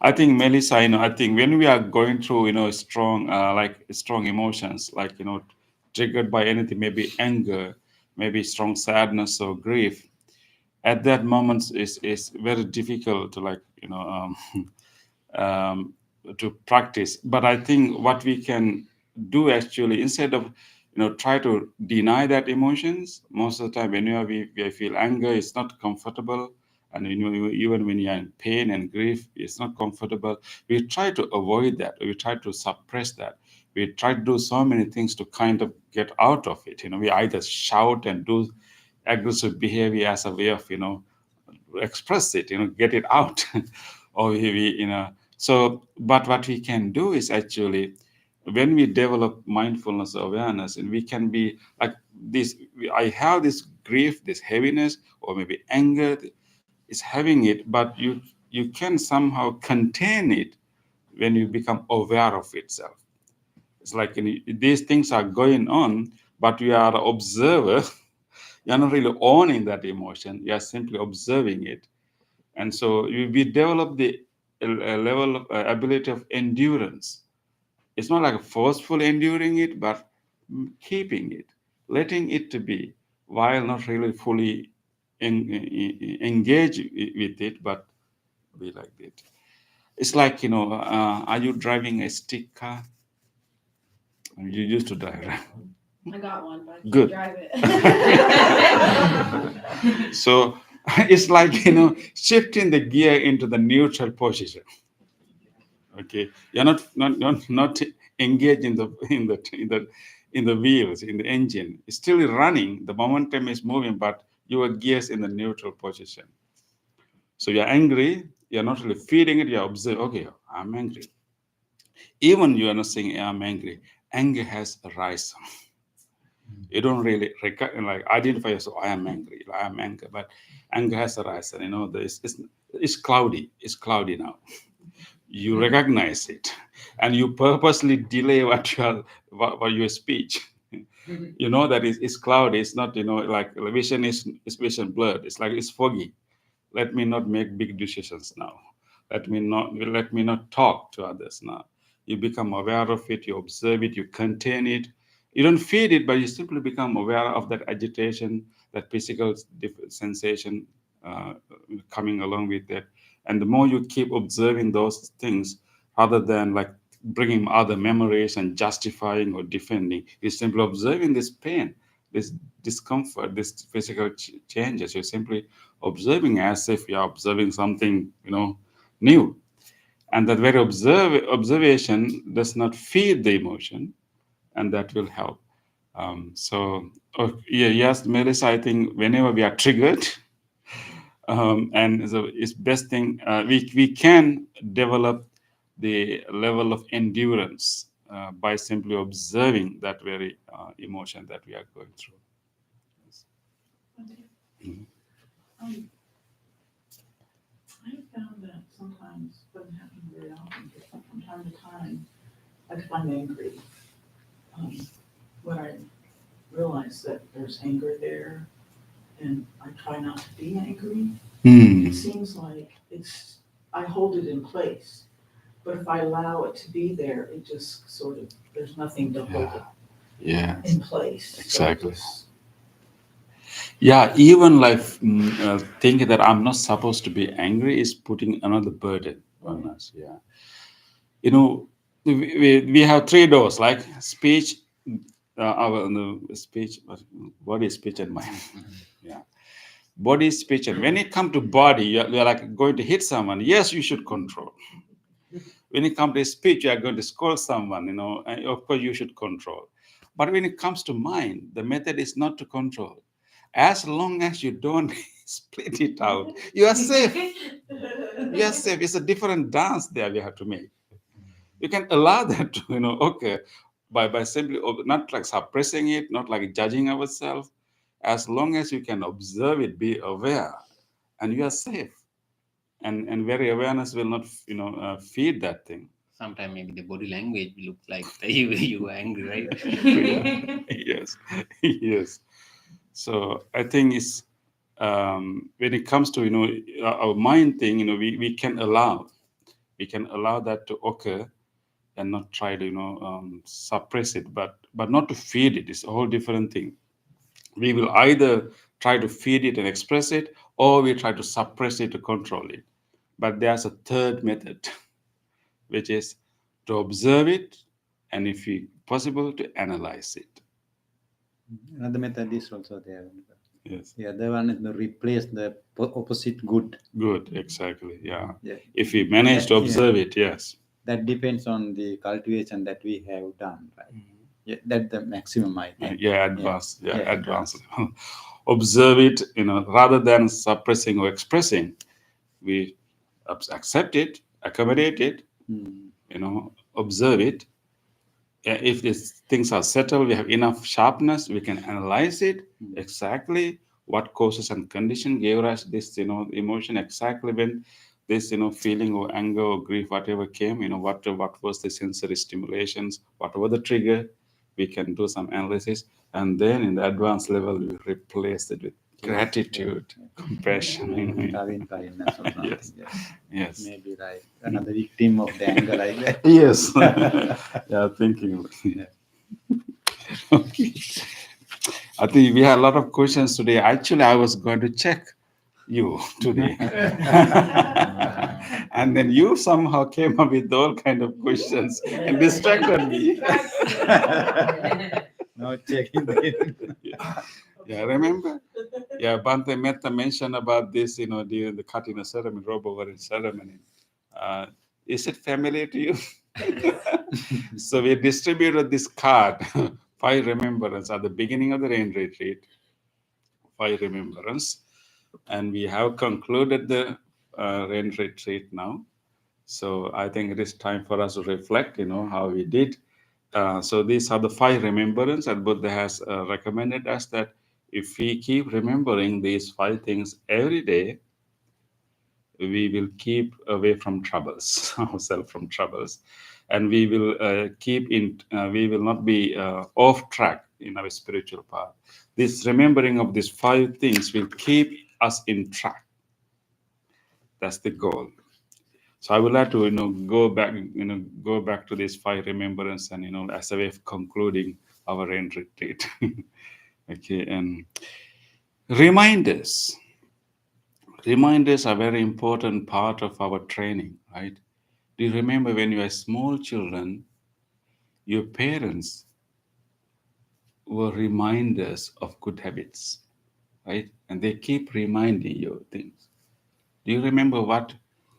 B: I think, Melissa, I think when we are going through, strong, strong emotions, triggered by anything, maybe anger, maybe strong sadness or grief, at that moment is very difficult to to practice. But I think what we can do actually, instead of try to deny that emotions, most of the time when we feel anger, it's not comfortable, and even when you're in pain and grief, it's not comfortable. We try to avoid that. We try to suppress that. We try to do so many things to kind of get out of it. We either shout and do aggressive behavior as a way of express it, get it out. Or so, but what we can do is actually, when we develop mindfulness awareness, and we can be like this, I have this grief, this heaviness, or maybe anger is having it, but you can somehow contain it when you become aware of itself. It's like these things are going on, but you are an observer. You're not really owning that emotion. You are simply observing it. And so we develop the level of ability of endurance. It's not like forceful enduring it, but keeping it, letting it to be, while not really fully engage with it, but be like it. It's like, are you driving a stick car? You used to drive, right?
H: I got one, but I can't
B: Good.
H: drive it.
B: So it's like, shifting the gear into the neutral position. Okay, you're not engaged in the wheels, in the engine. It's still running. The momentum is moving, but your gears in the neutral position. So you're angry. You're not really feeling it. You're observing. Okay, I'm angry. Even you are not saying I'm angry. Anger has arisen. You don't really identify yourself. I am angry. I am angry, but anger has arisen. It's cloudy. It's cloudy now. You recognize it, and you purposely delay what your speech. That it's cloudy. It's not like the vision is vision blurred. It's like it's foggy. Let me not make big decisions now. Let me not talk to others now. You become aware of it, you observe it, you contain it. You don't feed it, but you simply become aware of that agitation, that physical sensation uh, coming along with it. And the more you keep observing those things, rather than like bringing other memories and justifying or defending, you're simply observing this pain, this discomfort, this physical changes. You're simply observing as if you're observing something, new. And that very observation does not feed the emotion, and that will help. Yeah, yes, Melissa, I think whenever we are triggered, and so it's best thing we can develop the level of endurance by simply observing that very emotion that we are going through. Mhm.
D: I have found that sometimes, doesn't happen very often, but from time to time, I find angry. When I realize that there's anger there, and I try not to be angry, it seems like I hold it in place. But if I allow it to be there, it just sort of, there's nothing to hold it
B: Yeah,
D: in place.
B: exactly. Yeah, even like thinking that I'm not supposed to be angry is putting another burden on us. Yeah, we have three doors, like speech, our speech, body, speech, and mind. Yeah, body, speech, and when it comes to body, you're like going to hit someone. Yes, you should control. When it comes to speech, you are going to scold someone. And of course you should control. But when it comes to mind, the method is not to control. As long as you don't split it out, you are safe. You are safe. It's a different dance there we have to make. You can allow that to, okay, by simply not like suppressing it, not like judging ourselves. As long as you can observe it, be aware, and you are safe. And very awareness will not, feed that thing.
C: Sometimes maybe the body language looks like you are angry, right?
B: Yes, yes. So I think it's when it comes to our mind thing, we can allow that to occur and not try to suppress it, but not to feed it. It's a whole different thing. We will either try to feed it and express it, or we try to suppress it to control it. But there's a third method, which is to observe it, and if possible, to analyze it.
G: Another method is also there.
B: Yes.
G: The other one is to replace the opposite good.
B: Good, exactly. Yeah.
G: Yeah.
B: If we manage to observe it, yes.
G: That depends on the cultivation that we have done, right? Yeah, that's the maximum, I think.
B: Yeah, advanced. Yeah, advanced.
G: advanced.
B: Observe it, rather than suppressing or expressing, we accept it, accommodate it, observe it. If these things are settled, we have enough sharpness, we can analyze it exactly what causes and condition gave us this, emotion, exactly when this, feeling or anger or grief, whatever came, what was the sensory stimulations, whatever the trigger, we can do some analysis, and then in the advanced level, we replace it with gratitude, compassion.
G: Loving kindness or something.
B: Yes. Yes.
G: Maybe like another victim of the anger like that.
B: Yes. Yeah, thinking. Okay. I think we had a lot of questions today. Actually, I was going to check you today. And then you somehow came up with all kind of questions and distracted me.
G: No checking.
B: Yeah, remember? Yeah, Bante Metta mentioned about this, during the Katina ceremony, robe wearing ceremony. Is it familiar to you? So we distributed this card, 5 remembrance at the beginning of the rain retreat, 5 remembrance. And we have concluded the rain retreat now. So I think it is time for us to reflect, how we did. So these are the 5 remembrance, and Buddha has recommended us that if we keep remembering these 5 things every day, we will keep away from troubles, ourselves from troubles, and we will we will not be off track in our spiritual path. This remembering of these 5 things will keep us in track. That's the goal. So I would like to, go back to these 5 remembrance and, as a way of concluding our rain retreat. Okay, and reminders. Reminders are very important part of our training, right? Do you remember when you were small children, your parents were reminders of good habits, right? And they keep reminding you things. Do you remember what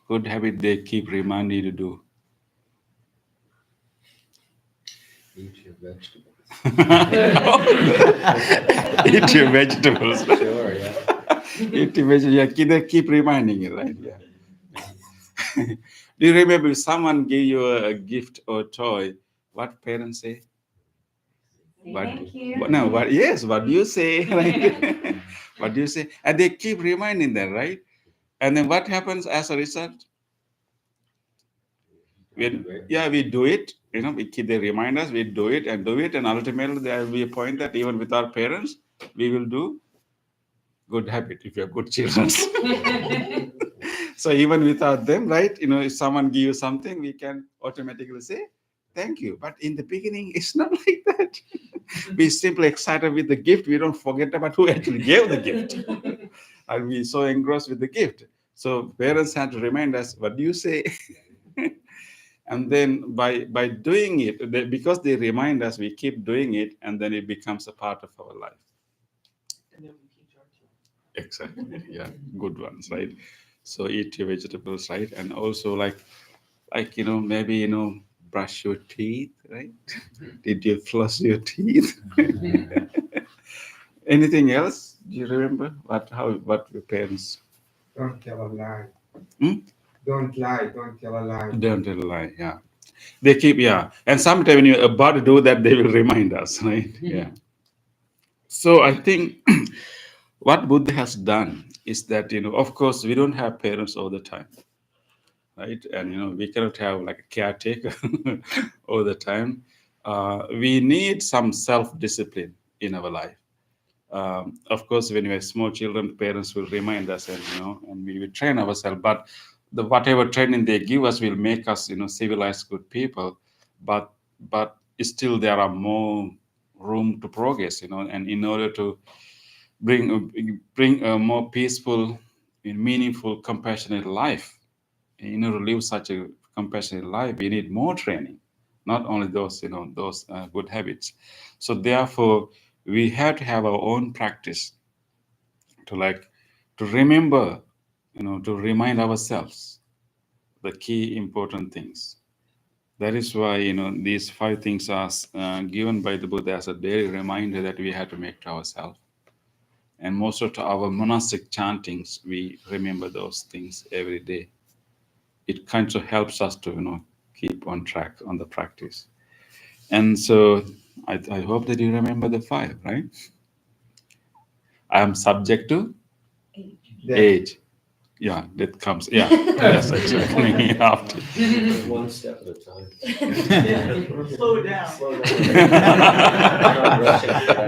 B: good habit they keep reminding you to do?
E: Eat your vegetables.
B: Eat your vegetables.
E: Sure, yeah.
B: Eat your vegetables. Yeah, they keep reminding you, right? Yeah. Do you remember if someone gave you a gift or toy, what parents say?
F: Thank you.
B: No, yes, what do you say? Right? What do you say? And they keep reminding them, right? And then what happens as a result? We do it. We keep the reminders, we do it, and ultimately there will be a point that even with our parents, we will do good habit if you're good children. So even without them, right? If someone give you something, we can automatically say thank you. But in the beginning, it's not like that. We simply excited with the gift. We don't forget about who actually gave the gift. And we so engrossed with the gift. So parents had to remind us, what do you say? And then by doing it, because they remind us, we keep doing it, and then it becomes a part of our life.
D: And then we teach our children.
B: Exactly. Yeah, good ones, right? So eat your vegetables, right? And also maybe brush your teeth, right? Did you floss your teeth? Anything else? Do you remember what your parents?
H: Don't tell a lie.
B: Hmm?
H: Don't lie. Don't tell a lie.
B: Don't tell a lie. Yeah, they keep. Yeah, and sometimes when you're about to do that, they will remind us, right? Yeah. So I think what Buddha has done is that of course, we don't have parents all the time, right? And we cannot have like a caretaker all the time. We need some self-discipline in our life. Of course, when we are small children, parents will remind us, and we will train ourselves. But whatever training they give us will make us, civilized, good people. But still, there are more room to progress, and in order to bring a more peaceful, meaningful, compassionate life, in order to live such a compassionate life, we need more training, not only those good habits. So therefore, we have to have our own practice to remember, to remind ourselves the key important things. That is why these 5 things are given by the Buddha as a daily reminder that we have to make to ourselves. And most of our monastic chantings, we remember those things every day. It kind of helps us to keep on track on the practice. And so I hope that you remember the 5, right? I am subject to age. Yeah, that comes. Yeah, yes, exactly. After.
E: One step at a time.
D: Slow it down.
E: Slow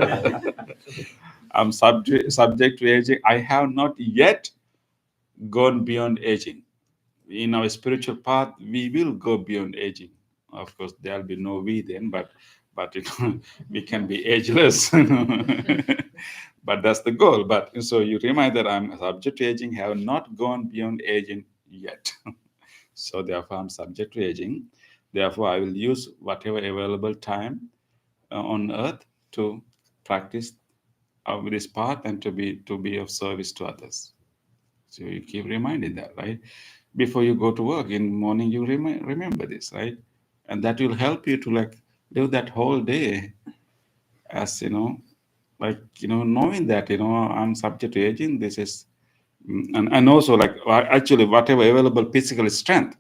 E: down.
B: I'm subject to aging. I have not yet gone beyond aging. In our spiritual path, we will go beyond aging. Of course, there'll be no we then, but we can be ageless. But that's the goal. But so you remind that I'm subject to aging, have not gone beyond aging yet. So therefore, I'm subject to aging. Therefore, I will use whatever available time on earth to practice this path and to be of service to others. So you keep reminding that, right? Before you go to work in the morning, you remember this, right? And that will help you to live that whole day as knowing that I'm subject to aging. This is and also actually whatever available physical strength,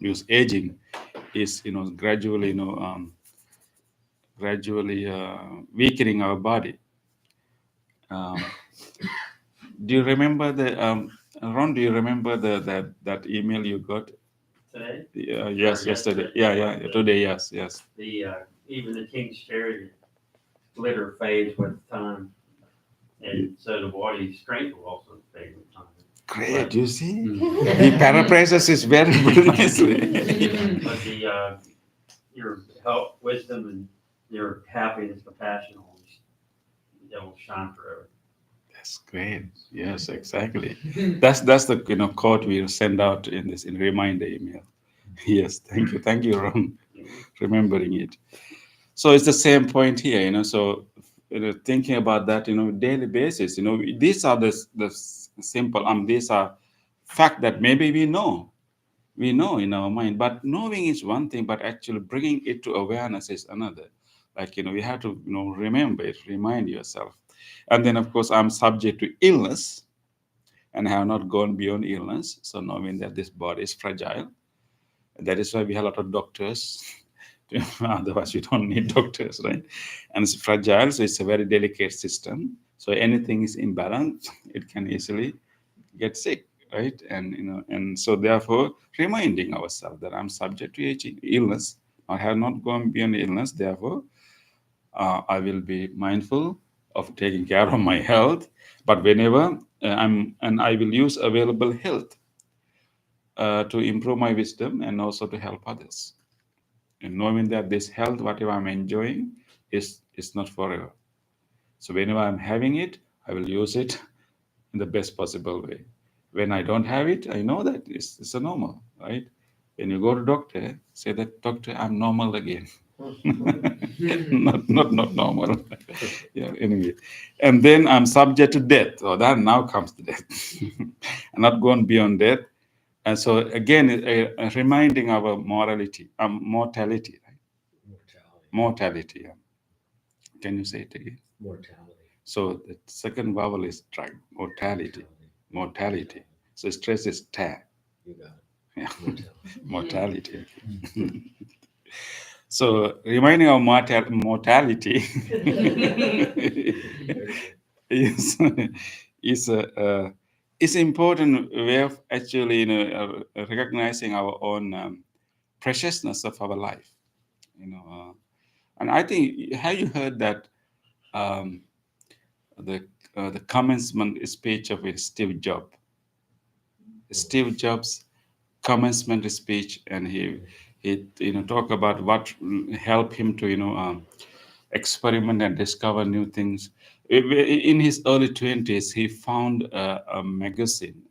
B: because aging is gradually weakening our body. Um, do you remember Ron? Do you remember that email you got?
I: Today?
B: Yes, yesterday. Yeah, today. Yes.
I: Even the king's chariot glitter fades with time, and so the body's strength will also fade with time.
B: great. You see, he paraphrases it very nicely.
I: But your help, wisdom, and your happiness, compassion, will shine forever.
B: That's great. Yes, exactly. That's the quote we send out in this in reminder email. Yes, thank you, Ron, remembering it. So it's the same point here, So thinking about that, daily basis, these are the simple. These are fact that maybe we know in our mind, but knowing is one thing, but actually bringing it to awareness is another. Like we have to remember it, remind yourself, and then of course I'm subject to illness, and I have not gone beyond illness. So knowing that this body is fragile, that is why we have a lot of doctors. Otherwise, we don't need doctors, right? And it's fragile, so it's a very delicate system. So anything is imbalanced, it can easily get sick, right? And so therefore, reminding ourselves that I'm subject to aging, illness. I have not gone beyond illness. Therefore, I will be mindful of taking care of my health. But whenever I will use available health to improve my wisdom and also to help others. And knowing that this health, whatever I'm enjoying, is not forever. So whenever I'm having it, I will use it in the best possible way. When I don't have it, I know that it's a normal, right? When you go to doctor, say that doctor, I'm normal again. not normal. Yeah, anyway. And then I'm subject to death. So that now comes to death. I'm not going beyond death. And so again, reminding our mortality, right? Mortality. Yeah. Can you say it again?
J: Mortality.
B: So the second vowel is mortality. Mortality. So stress is ta.
J: You got it.
B: Yeah. Mortality. So reminding of mortality is is important way of actually recognizing our own preciousness of our life. And I think, have you heard that the commencement speech of Steve Jobs? Steve Jobs' commencement speech, and he talk about what helped him to experiment and discover new things. In his early 20s, he found a magazine,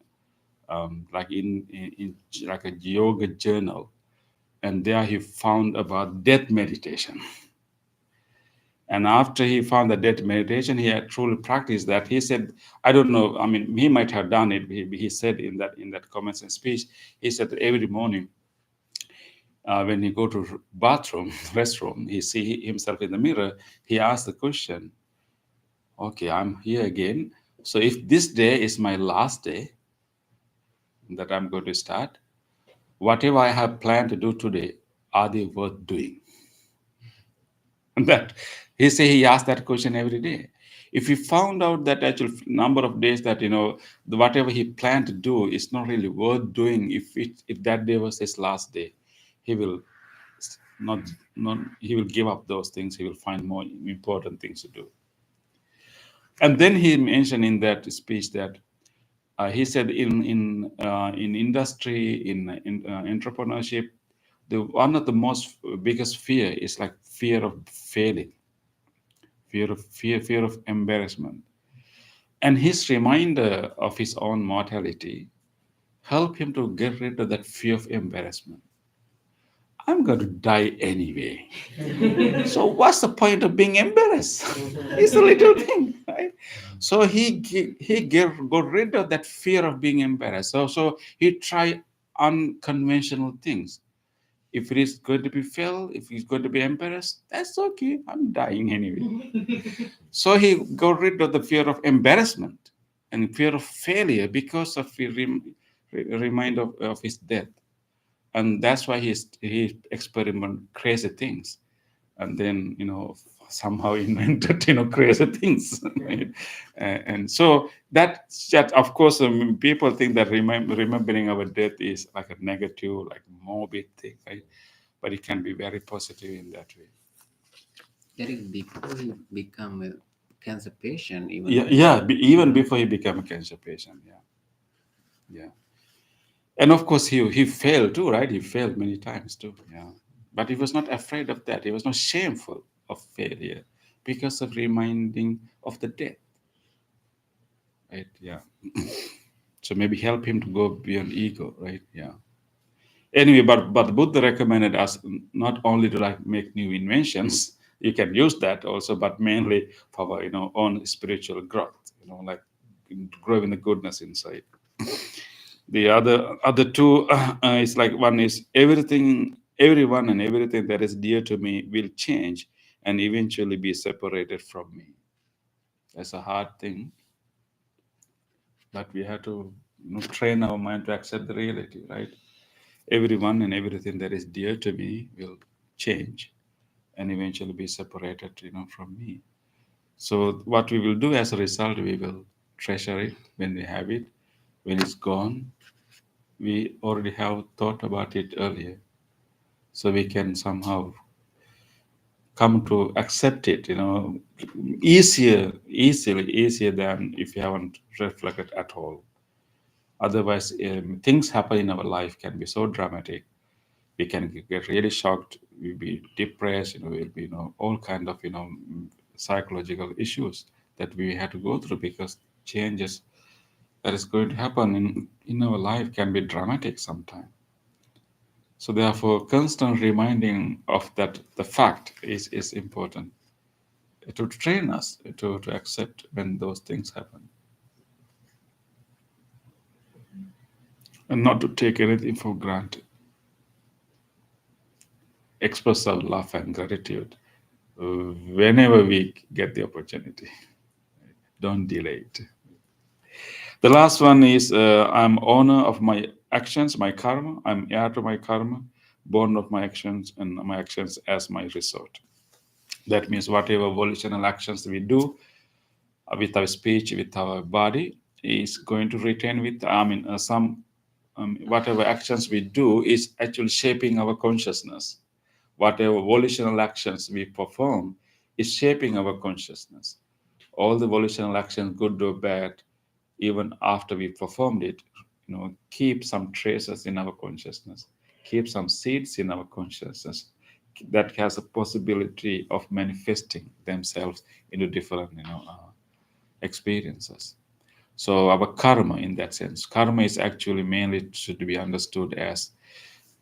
B: like in like a yoga journal, and there he found about death meditation. And after he found the death meditation, he had truly practiced that. He said, I don't know, I mean, he might have done it. He said in that comments and speech, he said that every morning when he go to bathroom, restroom, he see himself in the mirror, he asks the question, okay, I'm here again. So if this day is my last day that I'm going to start, whatever I have planned to do today, are they worth doing? That he asked that question every day. If he found out that actual number of days that whatever he planned to do is not really worth doing, if that day was his last day, he will not he will give up those things. He will find more important things to do. And then he mentioned in that speech that he said in industry, in entrepreneurship, one of the most biggest fear is like fear of failing, fear of embarrassment. And his reminder of his own mortality helped him to get rid of that fear of embarrassment. I'm going to die anyway. So what's the point of being embarrassed? It's a little thing, right? So he got rid of that fear of being embarrassed. So he tried unconventional things. If it is going to be fail, if he's going to be embarrassed, that's okay. I'm dying anyway. So he got rid of the fear of embarrassment and fear of failure because of the reminder of his death. And that's why he experimented crazy things, and then somehow invented crazy things. Right? And so that of course people think that remembering our death is like a negative, like morbid thing, right? But it can be very positive in that way.
C: Derek, before he become a cancer patient, even
B: Even before he became a cancer patient, yeah. Yeah. And of course, he failed too, right? He failed many times too. Yeah. But he was not afraid of that. He was not shameful of failure because of reminding of the death. Right? Yeah. So maybe help him to go beyond ego, right? Yeah. Anyway, but Buddha recommended us not only to like make new inventions, you can use that also, but mainly for our, own spiritual growth, like grow in the goodness inside. The other two is like, one is everyone and everything that is dear to me will change and eventually be separated from me. That's a hard thing, but we have to train our mind to accept the reality, right? Everyone and everything that is dear to me will change and eventually be separated, from me. So what we will do as a result, we will treasure it when we have it. When it's gone, we already have thought about it earlier. So we can somehow come to accept it, easier than if you haven't reflected at all. Otherwise, things happen in our life can be so dramatic. We can get really shocked. We'll be depressed. We'll be, all kind of, psychological issues that we have to go through because changes that is going to happen in our life can be dramatic sometimes. So therefore, constant reminding of that the fact is important to train us to accept when those things happen and not to take anything for granted. Express our love and gratitude whenever we get the opportunity. Don't delay it. The last one is I'm owner of my actions, my karma. I'm heir to my karma, born of my actions, and my actions as my resort. That means whatever volitional actions we do with our speech, with our body, is going to retain with, whatever actions we do is actually shaping our consciousness. Whatever volitional actions we perform is shaping our consciousness. All the volitional actions, good or bad, even after we performed it, keep some traces in our consciousness, keep some seeds in our consciousness that has a possibility of manifesting themselves into different, experiences. So our karma, in that sense, karma is actually mainly should be understood as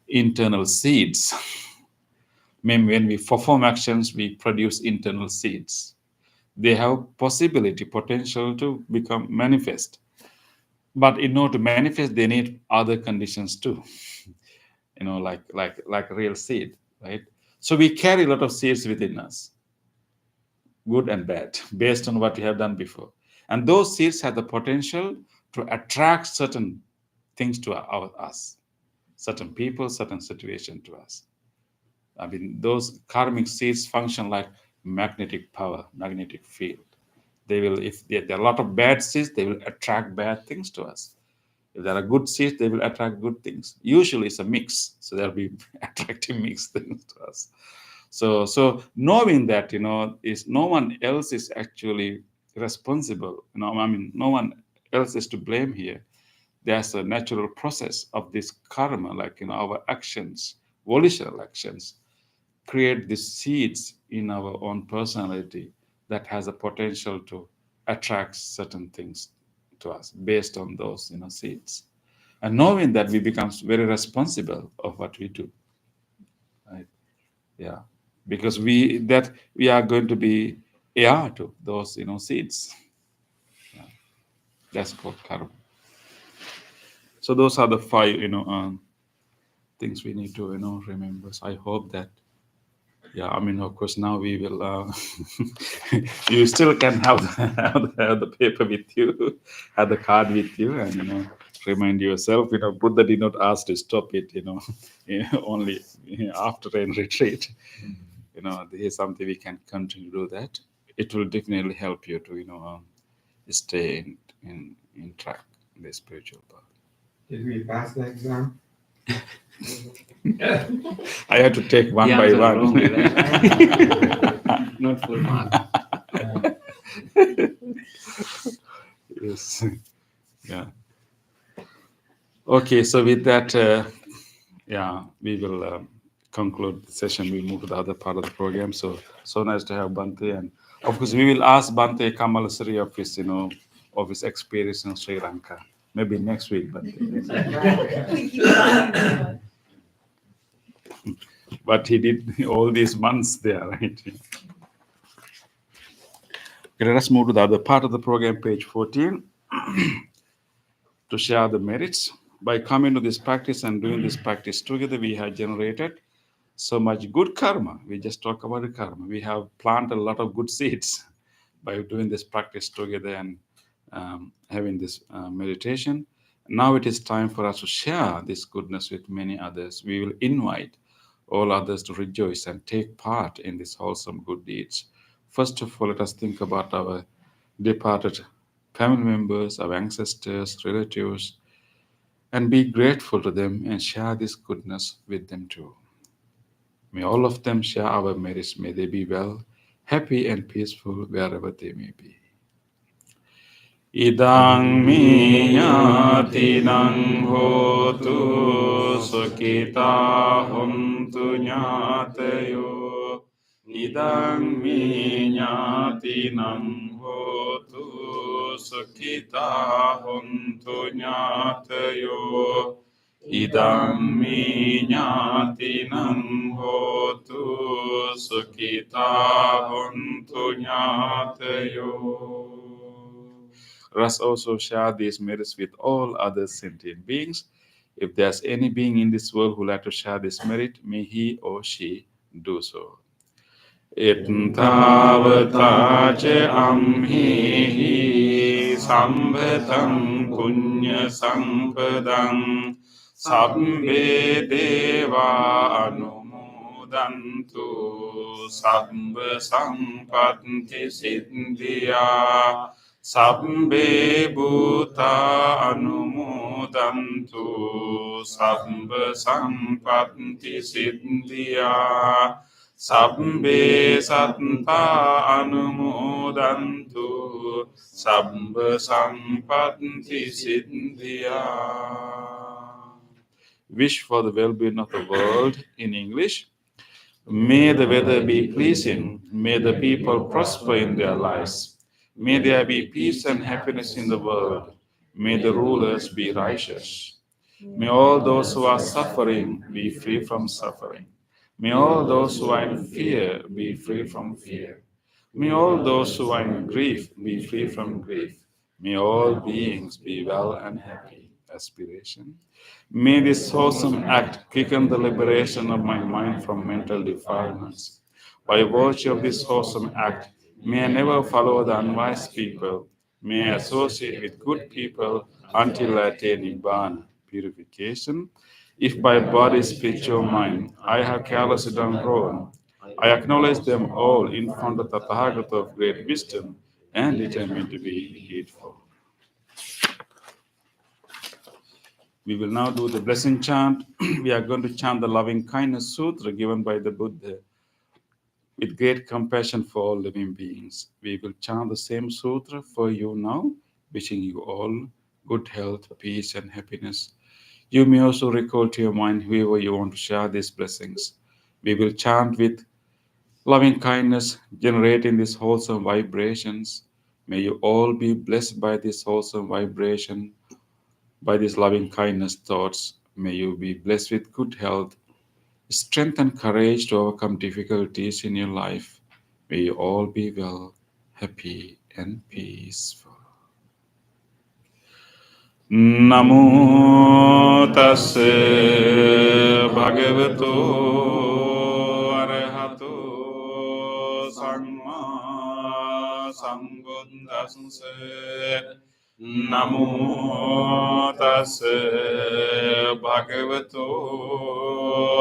B: internal seeds. When we perform actions, we produce internal seeds. They have possibility, potential to become manifest. But in order to manifest, they need other conditions too. Like a real seed, right? So we carry a lot of seeds within us, good and bad, based on what we have done before. And those seeds have the potential to attract certain things to us, certain people, certain situation to us. I mean, those karmic seeds function like magnetic power, magnetic field. They will, if there are a lot of bad seeds, they will attract bad things to us. If there are good seeds, they will attract good things. Usually it's a mix. So there'll be attracting mixed things to us. So knowing that, is no one else is actually responsible. No one else is to blame here. There's a natural process of this karma, like our actions, volitional actions, create these seeds in our own personality that has a potential to attract certain things to us based on those seeds. And knowing that, we become very responsible of what we do, right? Yeah, because we are going to be heir to those seeds. Yeah. That's called karma. So those are the five things we need to remember. So I hope that, yeah, of course, now we will. You still can have the paper with you, have the card with you, and remind yourself. Buddha did not ask to stop it. Only after a retreat. This is something we can continue to do. That it will definitely help you to stay in track in the spiritual path.
H: Did we pass the exam?
B: I had to take one
C: The
B: by
C: answer
B: one.
C: wrongly, right? Not full mark.
B: Yes. Yeah. Okay, so with that, we will conclude the session. We move to the other part of the program. So nice to have Bante, and of course, we will ask Bante Kamalasari of his, of his experience in Sri Lanka. Maybe next week, Bante. But he did all these months there, right? Okay, let us move to the other part of the program, page 14, to share the merits. By coming to this practice and doing this practice together, we have generated so much good karma. We just talk about the karma. We have planted a lot of good seeds by doing this practice together and having this meditation. Now it is time for us to share this goodness with many others. We will invite all others to rejoice and take part in these wholesome good deeds. First of all, let us think about our departed family members, our ancestors, relatives, and be grateful to them and share this goodness with them too. May all of them share our merits. May they be well, happy, and peaceful wherever they may be. Idang mi ñātinang hotu sukita hontu ñātayo. Idang mi ñātinang hotu sukita hontu ñātayo. Idang mi ñātinang hotu sukita hontu ñātayo. Let us also share these merits with all other sentient beings. If there's any being in this world who would like to share this merit, may he or she do so. Ittavata ce amhihi sambhatam punya sampadam sabbe deva anumodantu sabba sampatti siddhya sabbe bhuta anumodantu sabba sampatti siddhya sabbe satta anumodantu sabba sampatti siddhya. Wish for the well-being of the world in English. May the weather be pleasing. May the people prosper in their lives. May there be peace and happiness in the world. May the rulers be righteous. May all those who are suffering be free from suffering. May all those who are in fear be free from fear. May all those who are in grief be free from grief. May all beings be well and happy. Aspiration. May this wholesome act quicken the liberation of my mind from mental defilements. By virtue of this wholesome act, may I never follow the unwise people. May I associate with good people until I attain Nibbana, purification. If by body, speech, or mind I have carelessly done wrong, I acknowledge them all in front of the Tathagata of great wisdom and determine to be heedful. We will now do the blessing chant. We are going to chant the loving kindness sutra given by the Buddha with great compassion for all living beings. We will chant the same sutra for you now, wishing you all good health, peace, and happiness. You may also recall to your mind whoever you want to share these blessings. We will chant with loving kindness, generating these wholesome vibrations. May you all be blessed by this wholesome vibration, by these loving kindness thoughts. May you be blessed with good health, strength, and courage to overcome difficulties in your life. May you all be well, happy, and peaceful. Namo tassa bhagavato arahato samma sambuddhassa. Namo tassa bhagavato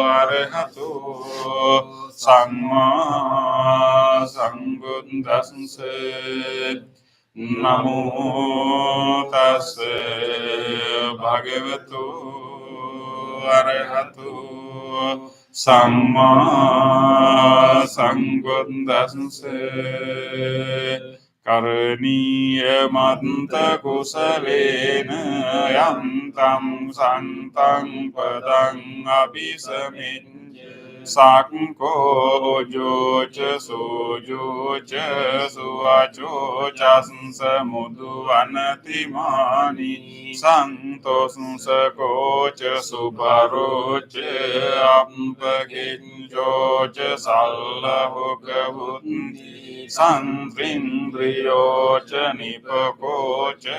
B: arahato samma sambuddhassa. Namo tassa bhagavato arahato samma sambuddhassa. Karaniya manta kusalena yam tam santam padang abhisaminye sakko jocha sojocha suacho chasansamudu anatimani santos sakocha subarocha ampakinjocha sallahukavunti santrindriyocha nipakocha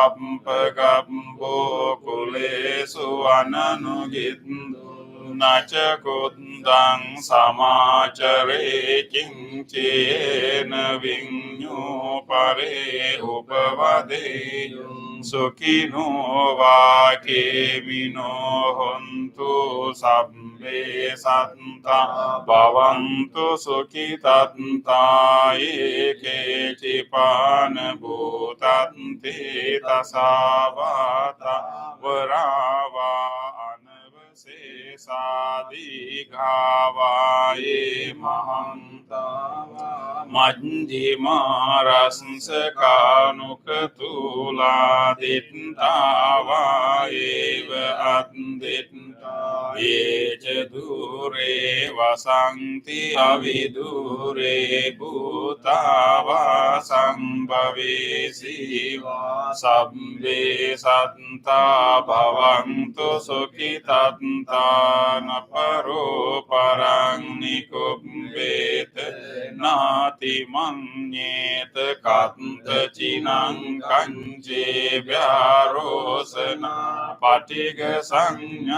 B: ampagambo kulesu ananugindu nacha kundang samacare kinchena vinyo pare upavadeyum sukino vakemino hontu sabbe santa bhavantu sukhitanta eke cipana bhutanti tasavata varava anavasesadighavaye mahantava majjhima rasansakanukatula dittava eva anditta yeca dure vasanti avidure bhutava sambhavesi sabbe santa bhavantu sukhitanta naparo parang nikumbete nati manyet kanta cinang kanje vyarosana patiga sanyananya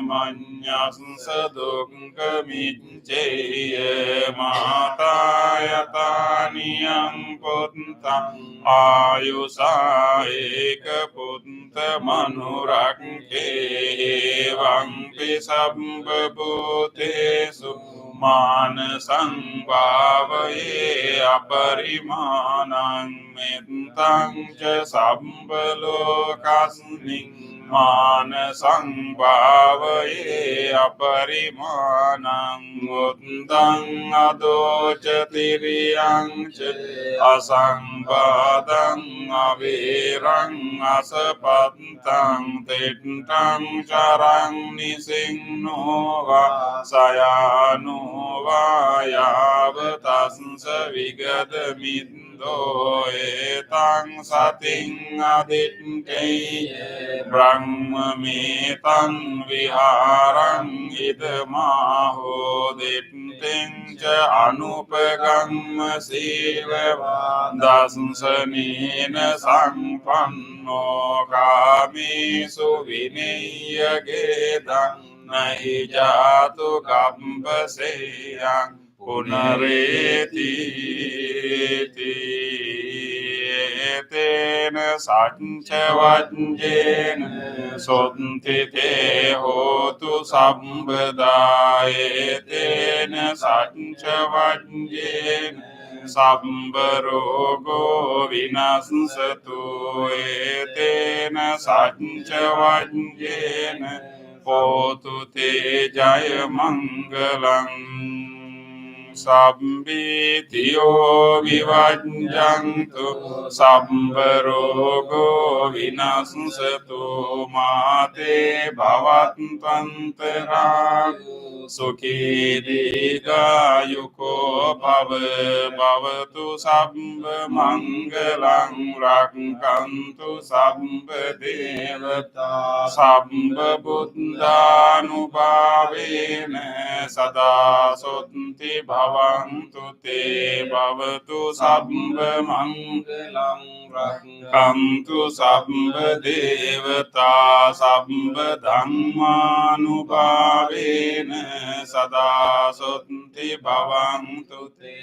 B: manyas sadukka micceya matayatani puntang ayusa eka punta manurakhe evang pisabba bhutesu manasang bhavaye aparimanang mentang ca sambalokasning manasang bhavaye aparimanang uttang adoca tiriyang ca asambadang avirang asapantang tintang carang nisingno va sayano vayavatasya vigadamindo etang sating aditke brahma metang viharang idamaho ditting ca anupagamma siva dasansanena sampanno kamesu vinaya gedang nahi jatu kampaseyang punareti etena sanca vajjena sonti te hotu sambada etena sanca vajjena Sambharogo vinasatu etena sanca vajjena Hotu te jaya mangalang Sabbitiyo vivajjantu Sambharogo vinasatu Mate bhavatantantara Sukhi digayuko bhavatu sabbha mangalang rakkantu sabbha devata sabbha buddhanubhavena sada sotthi bhavantu te bhavatu sabbha mangalang rakkantu sabbha devata sabbha dhammanubhavena sada sotthi bhavantu te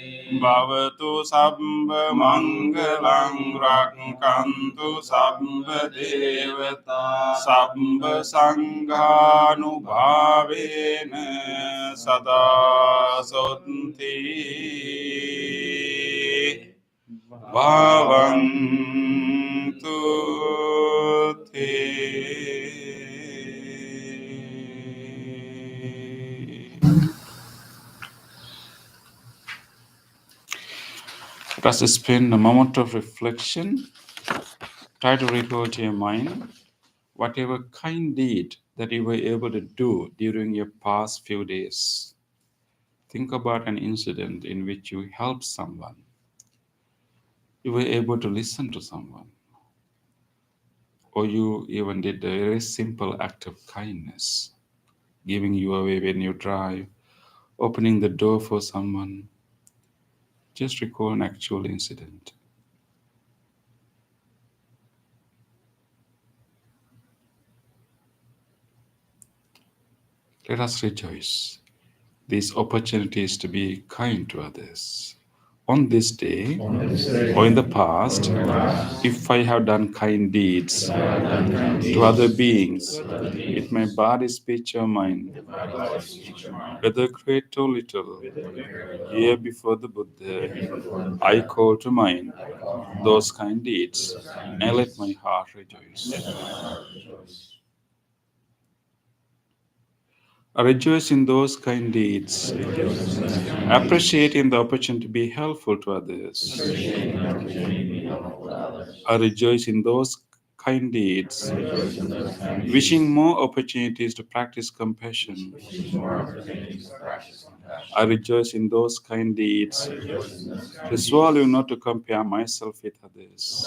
B: bhavatu sabbha mangalang rakkantu sabbha devata sabbha sanghanubhavena sada sotthi bhavantu Let us spend a moment of reflection Try to recall to your mind whatever kind deed that you were able to do during your past few days. Think about an incident in which you helped someone. You were able to listen to someone. Or you even did a very simple act of kindness, giving you away when you drive, opening the door for someone. Just recall an actual incident. Let us rejoice these opportunities to be kind to others. On this day or in the past, if I have done kind deeds to other beings with my body, speech, or mind, whether great or little, here before the Buddha, I call to mind those kind deeds and let my heart rejoice. I rejoice in those kind deeds, appreciating the opportunity to be helpful to others. I rejoice in those kind deeds, wishing more opportunities to practice compassion. I rejoice in those kind deeds, resolving not to compare myself with others.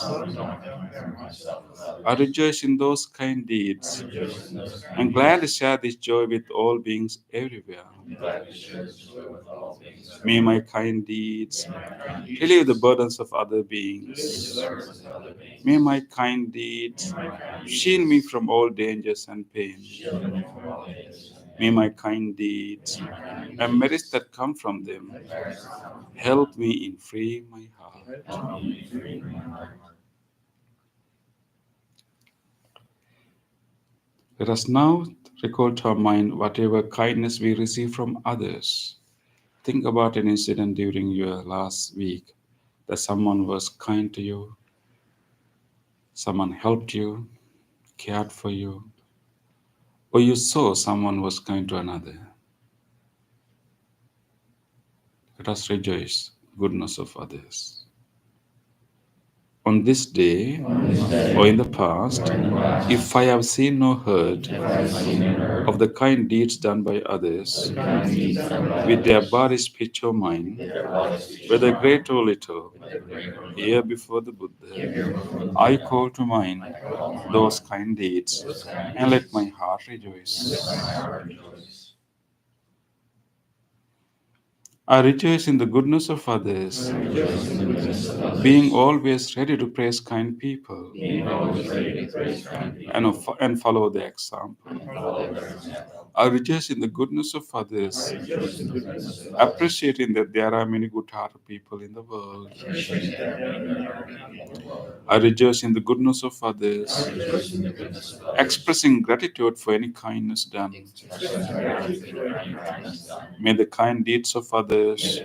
B: I rejoice in those kind deeds, and glad to share this joy with all beings everywhere. May my kind deeds relieve the burdens of other beings. May my kind deeds shield me from all dangers and pain. May my kind deeds and merits that come from them help me in freeing my heart. Let us now recall to our mind whatever kindness we receive from others. Think about an incident during your last week that someone was kind to you, someone helped you, cared for you, or you saw someone was kind to another. Let us rejoice goodness of others. On this day or in the past, if I have seen or heard of the kind deeds done by others with their body, speech, or mind, whether great or little, here before the Buddha, I call to mind those kind deeds and let my heart rejoice. I rejoice in the goodness of others, being always ready to praise kind people and follow their example. I rejoice in the goodness of others, appreciating that there are many good-hearted people in the world. I rejoice in the goodness of others, expressing gratitude for any kindness done. May the kind deeds of others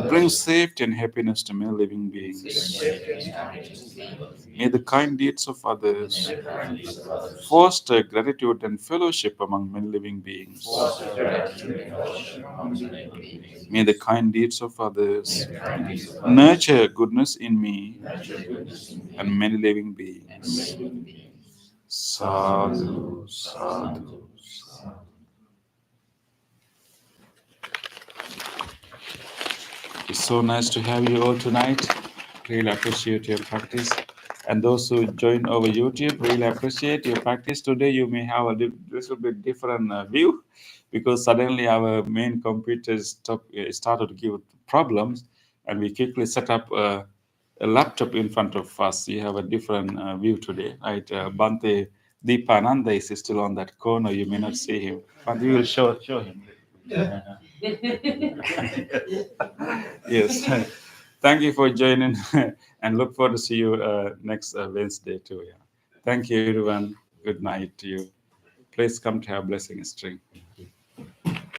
B: bring safety and happiness to many living beings. May the kind deeds of others foster gratitude and fellowship among many living beings. May the kind deeds of others nurture goodness in me and many living beings. Sadhu, sadhu, sadhu. It's so nice to have you all tonight. Really appreciate your practice. And those who join over YouTube, really appreciate your practice. Today you may have a little bit different view because suddenly our main computer started to give problems and we quickly set up a laptop in front of us. You have a different view today, right? Bhante Deepananda is still on that corner. You may not see him, but we will show him. Yes. Thank you for joining and look forward to see you next Wednesday too. Yeah. Thank you, everyone. Good night to you. Please come to have blessing string.